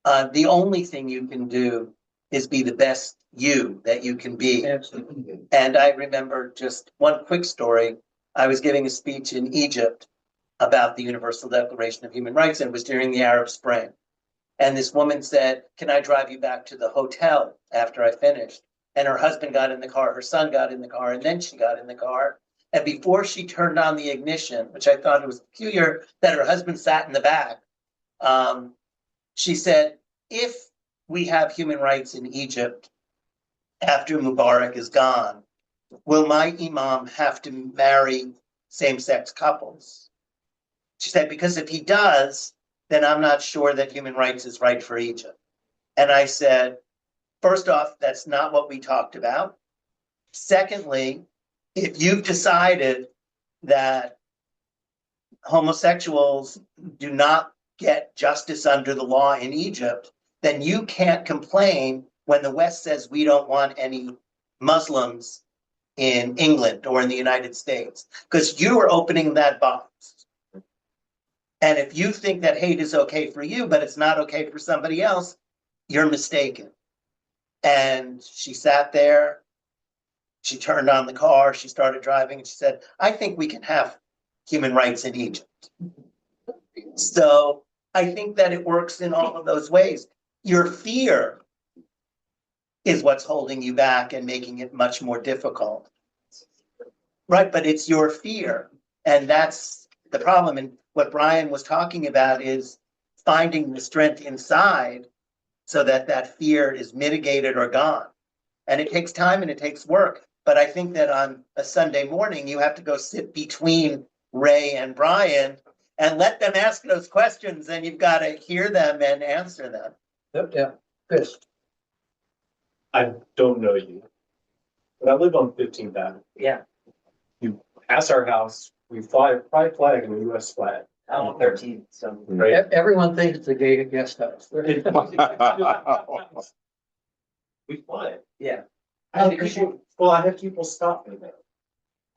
The only thing you can do is be the best you that you can be. Absolutely. And I remember just one quick story. I was giving a speech in Egypt about the Universal Declaration of Human Rights, and it was during the Arab Spring. And this woman said, "Can I drive you back to the hotel after I finished?" And her husband got in the car, her son got in the car, and then she got in the car. And before she turned on the ignition, which I thought it was peculiar that her husband sat in the back, she said, "If we have human rights in Egypt after Mubarak is gone, will my imam have to marry same-sex couples?" She said, "Because if he does, then I'm not sure that human rights is right for Egypt." And I said, first off, that's not what we talked about. Secondly, if you've decided that homosexuals do not get justice under the law in Egypt, then you can't complain when the West says we don't want any Muslims in England or in the United States, because you are opening that box. And if you think that hate is okay for you, but it's not okay for somebody else, you're mistaken. And she sat there, she turned on the car, she started driving, and she said, "I think we can have human rights in Egypt." So I think that it works in all of those ways. Your fear is what's holding you back and making it much more difficult. Right, but it's your fear. And that's the problem. And what Brian was talking about is finding the strength inside so that that fear is mitigated or gone. And it takes time and it takes work. But I think that on a Sunday morning, you have to go sit between Ray and Brian and let them ask those questions, and you've got to hear them and answer them. Yeah. Chris. I don't know you, but I live on 15th Avenue. yeah, Past our house, we fly a pride flag and a US flag. I'm on 13, so. Right? Everyone thinks it's a gay guest house. We fly it. Yeah. I have people stop me there.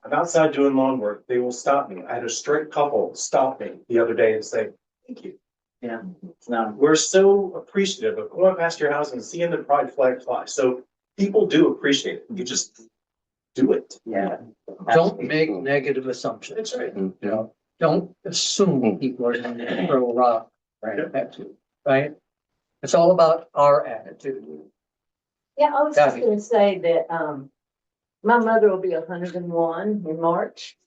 I'm outside doing lawn work. They will stop me. I had a straight couple stop me the other day and say, "Thank you." Yeah, no, We're so appreciative of going past your house and seeing the pride flag fly. So people do appreciate it. You just do it. yeah. Don't make negative assumptions. That's right. You know, don't assume people are going to throw a rock at you, right? It's all about our attitude. Yeah, I was just Gabby. gonna say that, my mother will be 101 in March.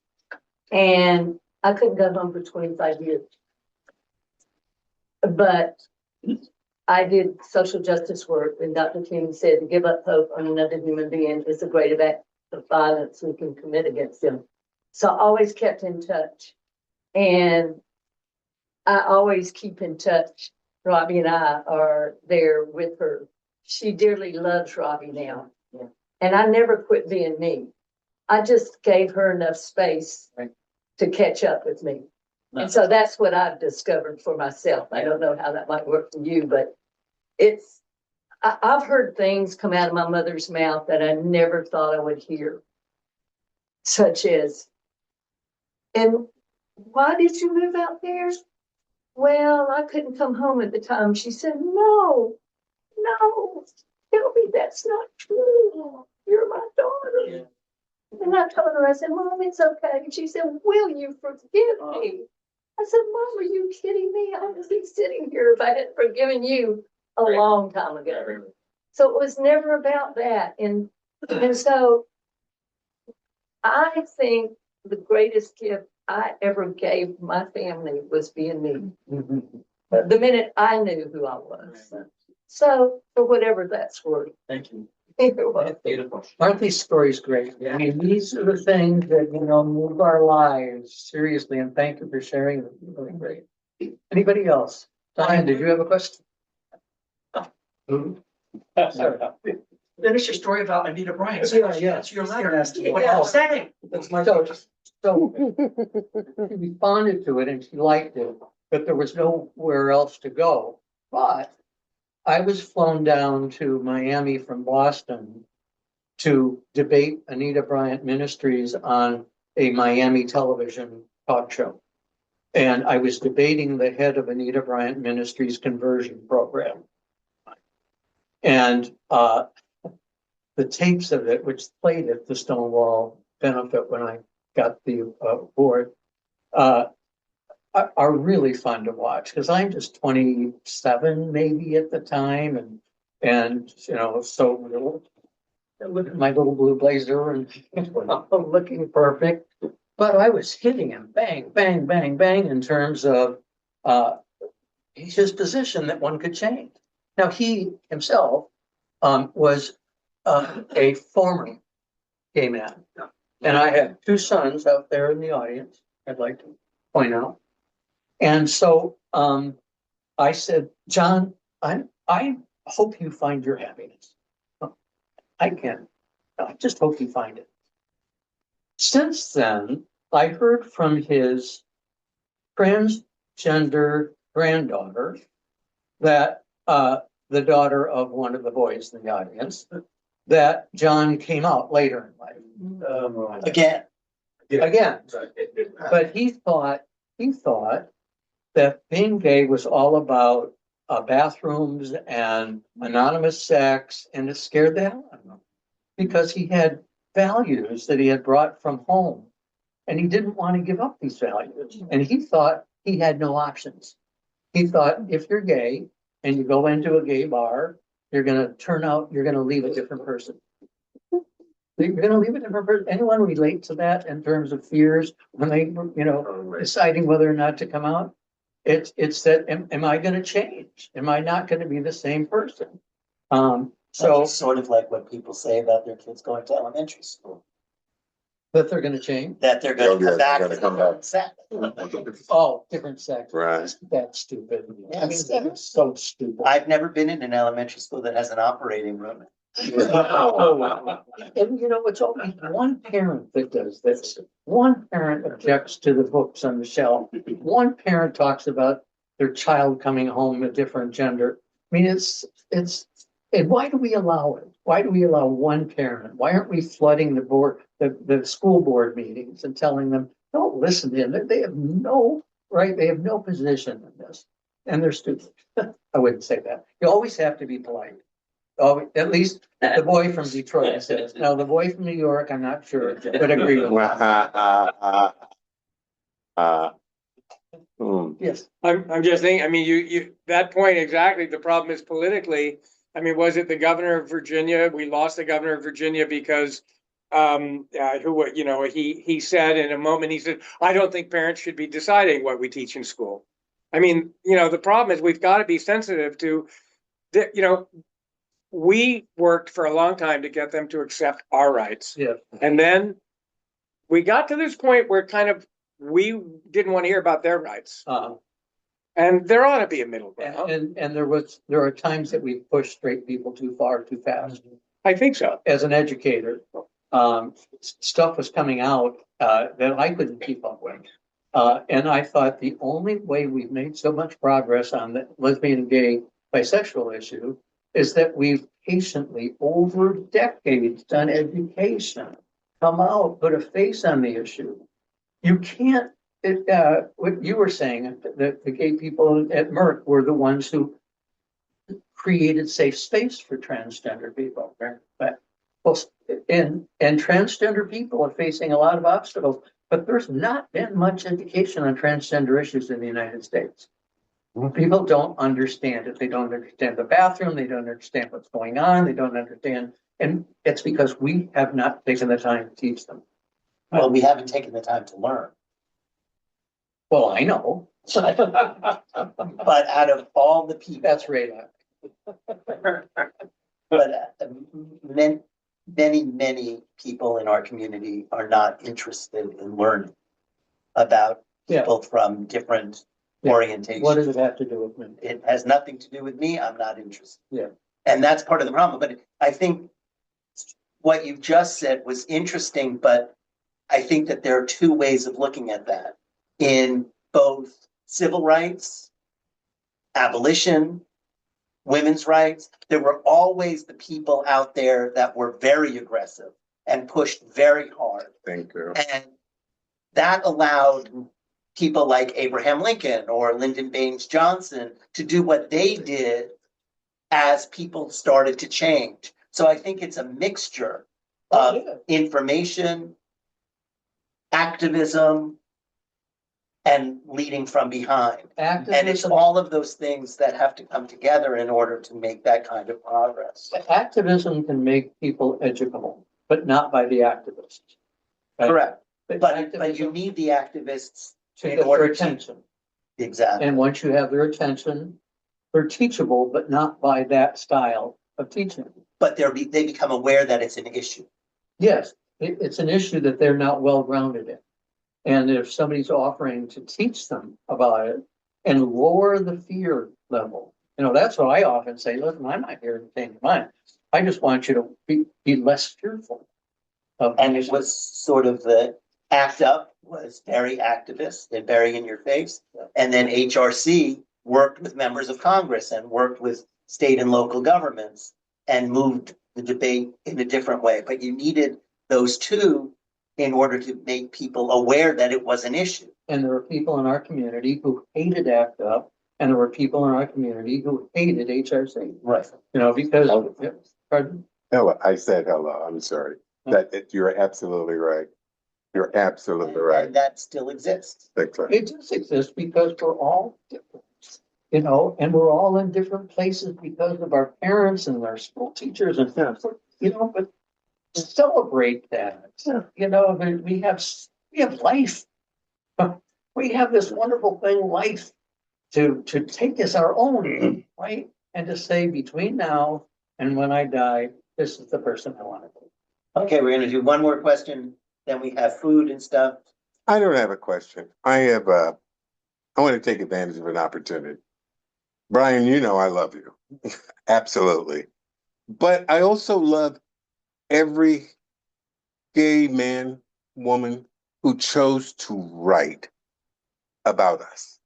And I couldn't go home for 25 years. But I did social justice work, and Dr. King said to give up hope on another human being is the greatest act of violence we can commit against them. So I always kept in touch. And I always keep in touch. Robbie and I are there with her. She dearly loves Robbie now. Yeah. And I never quit being me. I just gave her enough space Right. to catch up with me. And so that's what I've discovered for myself. I don't know how that might work for you, but I've heard things come out of my mother's mouth that I never thought I would hear. Such as, "And why did you move out there?" "Well, I couldn't come home at the time." She said, no, tell me that's not true. You're my daughter. Yeah. And I told her, I said, "Mom, it's okay." And she said, "Will you forgive me?" I said, "Mom, are you kidding me? I would be sitting here if I had forgiven you a long time ago." So it was never about that. And And so I think the greatest gift I ever gave my family was being me. The minute I knew who I was. So for whatever that's worth. Thank you. You're welcome. Beautiful. Aren't these stories great? I mean, these are the things that, move our lives seriously, and thank you for sharing them. Really great. Anybody else? Diane, did you have a question? Sorry. Finish your story about Anita Bryant. Yeah. That's your letter. What Yeah. you're saying. That's my so she responded to it and she liked it, but there was nowhere else to go. But I was flown down to Miami from Boston to debate Anita Bryant Ministries on a Miami television talk show. And I was debating the head of Anita Bryant Ministries conversion program. And the tapes of it, which played at the Stonewall benefit when I got the award, are really fun to watch because I'm just 27 maybe at the time, and so with my little blue blazer and looking perfect, but I was hitting him bang, bang, bang, bang in terms of his position that one could change. Now he himself was a former gay man, and I have two sons out there in the audience. I'd like to point out. And so I said, John, I hope you find your happiness. I can. I just hope you find it. Since then, I heard from his transgender granddaughter that the daughter of one of the boys in the audience, that John came out later in life. Again, Again, but he thought that being gay was all about bathrooms and anonymous sex, and it scared the hell out of him because he had values that he had brought from home, and he didn't want to give up these values. And he thought he had no options. He thought if you're gay and you go into a gay bar, you're going to leave a different person. You're going to leave a different person. Anyone relate to that in terms of fears when they, deciding whether or not to come out? It's that, am I going to change? Am I not going to be the same person? So it's sort of like what people say about their kids going to elementary school, that they're going to change. that they're going to come back They're to gonna come the back. set. Oh, different sex. Right. That's stupid. I mean, that is so stupid. I've never been in an elementary school that has an operating room. And it's only one parent that does this. One parent objects to the books on the shelf. One parent talks about their child coming home a different gender. I mean, and why do we allow it? Why do we allow one parent? Why aren't we flooding the school board meetings and telling them, don't listen to them? They have no right. They have no position in this, and they're stupid. I wouldn't say that. You always have to be polite. Oh, at least the boy from Detroit says. Now, the boy from New York, I'm not sure, but agree with Yes. I'm just thinking, I mean, you, that point exactly, the problem is politically, I mean, was it the governor of Virginia? We lost the governor of Virginia because he said in a moment, he said, I don't think parents should be deciding what we teach in school. I mean, the problem is we've got to be sensitive to, we worked for a long time to get them to accept our rights. Yeah. And then we got to this point where we didn't want to hear about their rights. And there ought to be a middle ground. And there are times that we push straight people too far, too fast. I think so. As an educator, stuff was coming out that I couldn't keep up with. And I thought the only way we've made so much progress on the lesbian, gay, bisexual issue is that we've patiently, over decades, done education, come out, put a face on the issue. You can't, what you were saying, that the gay people at Merck were the ones who created safe space for transgender people. But, and transgender people are facing a lot of obstacles, but there's not been much education on transgender issues in the United States. People don't understand it. They don't understand the bathroom. They don't understand what's going on. They don't understand And it's because we have not taken the time to teach them. Well, we haven't taken the time to learn. Well, I know. But out of all the people, That's radar. but many people in our community are not interested in learning about Yeah. people from different Yeah. orientations. What does it have to do with me? It has nothing to do with me. I'm not interested. Yeah. And that's part of the problem. But I think what you just said was interesting, but I think that there are two ways of looking at that. In both civil rights, abolition, women's rights, there were always the people out there that were very aggressive and pushed very hard. Thank you. And that allowed people like Abraham Lincoln or Lyndon Baines Johnson to do what they did as people started to change. So I think it's a mixture of information, activism, and leading from behind. And it's Activism, all of those things that have to come together in order to make that kind of progress. activism can make people educable, but not by the activists. Right? Correct. But you activism need the activists to in get their order to- attention. Exactly. And once you have their attention, they're teachable, but not by that style of teaching. But they become aware that it's an issue. Yes, it's an issue that they're not well grounded in. And if somebody's offering to teach them about it and lower the fear level, that's what I often say. Listen, I'm not here to change your mind. I just want you to be less fearful. And it was sort of the ACT UP was very activist and very in your face. And then HRC worked with members of Congress and worked with state and local governments and moved the debate in a different way. But you needed those two in order to make people aware that it was an issue. And there were people in our community who hated ACT UP, and there were people in our community who hated HRC. Right. Because, pardon? Hello, I said hello, I'm sorry. You're absolutely right. You're absolutely right. And that still exists. That's right. It does exist because we're all different, and we're all in different places because of our parents and our school teachers and, but celebrate that. We have life. We have this wonderful thing, life, to take as our own, right? And to say between now and when I die, this is the person I want to be. Okay, we're gonna do one more question, then we have food and stuff. I don't have a question. I want to take advantage of an opportunity. Brian, I love you. Absolutely. But I also love every gay man, woman who chose to write about us.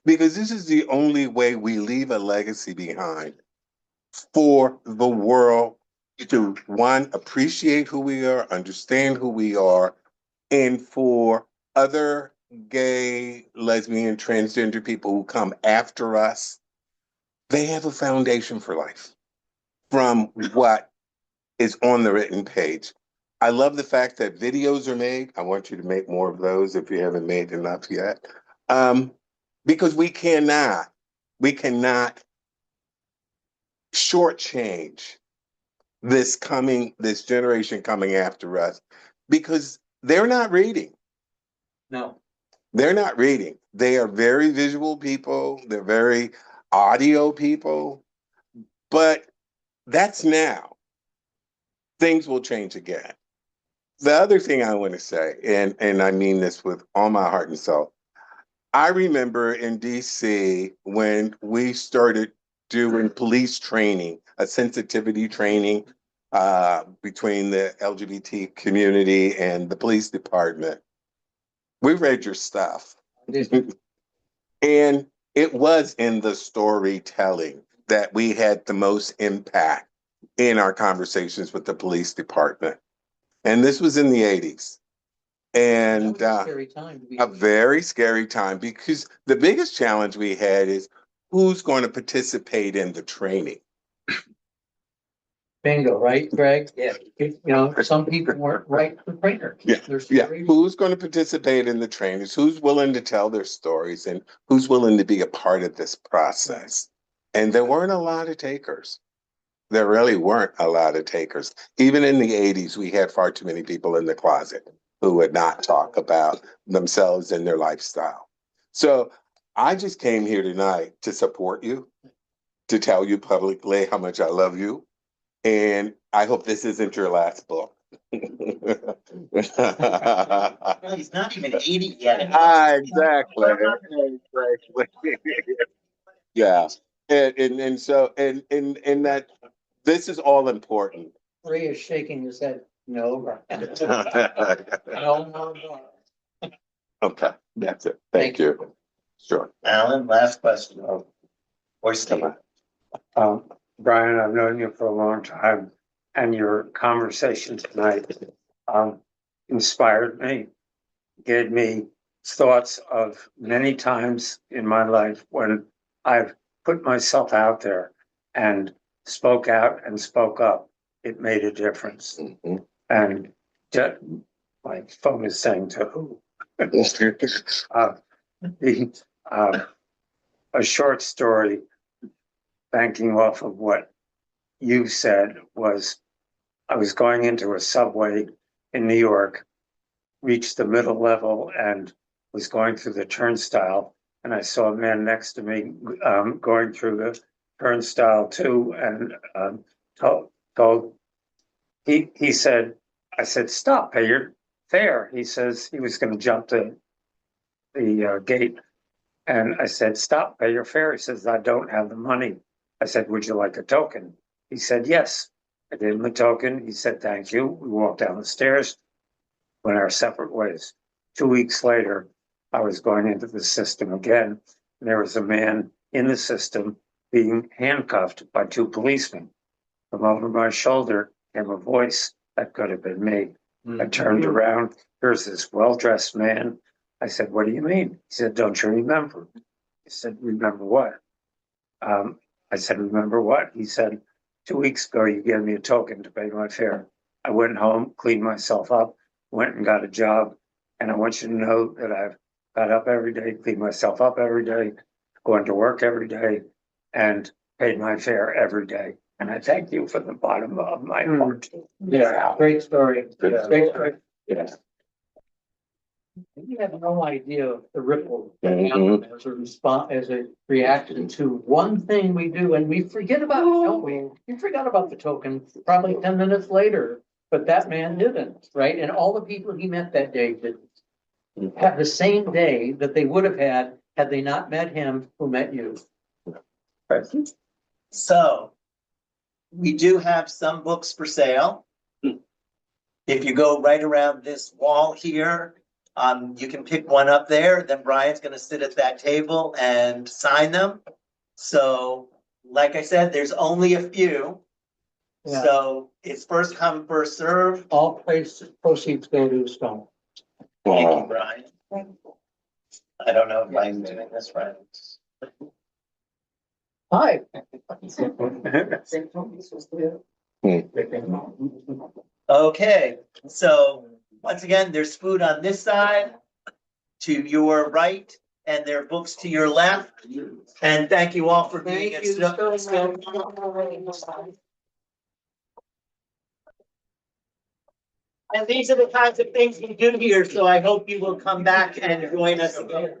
Because this is the only way we leave a legacy behind for the world to, one, appreciate who we are, understand who we are, and for other gay, lesbian, transgender people who come after us, they have a foundation for life from what is on the written page. I love the fact that videos are made. I want you to make more of those if you haven't made enough yet. Because we cannot shortchange this generation coming after us, because they're not reading. No. They're not reading. They are very visual people. They're very audio people. But that's now. Things will change again. The other thing I want to say, and I mean this with all my heart and soul, I remember in DC when we started doing police training, a sensitivity training between the LGBT community and the police department. We read your stuff. And it was in the storytelling that we had the most impact in our conversations with the police department. And this was in the 80s. And That was a scary time to be. a very scary time, because the biggest challenge we had is who's going to participate in the training. Bingo, right, Greg? Yeah. Some people weren't right for trainer. Yeah, who's going to participate in the trainings? Who's willing to tell their stories, and who's willing to be a part of this process? And there weren't a lot of takers. there really weren't a lot of takers. Even in the 80s, we had far too many people in the closet who would not talk about themselves and their lifestyle. So I just came here tonight to support you, to tell you publicly how much I love you. And I hope this isn't your last book. Well, he's not even 80 yet. Exactly. Exactly. Yeah. And that this is all important. Ray is shaking his head. No, Brian. No, no, no. Okay, that's it. Thank you. Sure. Alan, last question. Or Come Steve? on. Brian, I've known you for a long time, and your conversation tonight inspired me, gave me thoughts of many times in my life when I've put myself out there and spoke out and spoke up. It made a difference. Mhm. And my phone is saying to who? The, a short story banking off of what you said was, I was going into a subway in New York, reached the middle level and was going through the turnstile. And I saw a man next to me going through the turnstile too, and told he said, I said, stop, pay your fare. He says he was going to jump the gate. And I said, stop, pay your fare. He says, I don't have the money. I said, would you like a token? He said, yes. I gave him a token. He said, thank you. We walked down the stairs, went our separate ways. 2 weeks later, I was going into the system again. And there was a man in the system being handcuffed by 2 policemen. From over my shoulder came a voice that could have been me. I turned around. Here's this well-dressed man. I said, what do you mean? He said, don't you remember? I said, remember what? I said, remember what? He said, 2 weeks ago, you gave me a token to pay my fare. I went home, cleaned myself up, went and got a job. And I want you to know that I've got up every day, cleaned myself up every day, going to work every day, and paid my fare every day. And I thank you from the bottom of my heart. Yeah, great story. Yeah. Great story. Yeah. We have no idea of the ripple Mhm. as a response, as a reaction to one thing we do, and we forget about it, don't we? We forgot about the token probably 10 minutes later, but that man didn't, right? And all the people he met that day didn't have the same day that they would have had they not met him who met you. So we do have some books for sale. If you go right around this wall here, you can pick one up there. Then Brian's going to sit at that table and sign them. So, like I said, there's only a few. Yeah. So it's first come, first serve. All proceeds go to Stone. Thank you, Brian. I don't know if I'm doing this right. Hi. Okay, so once again, there's food on this side to your right, and there are books to your left. And thank you all for being Thank at you. Stone. And these are the kinds of things we do here, so I hope you will come back and join us again.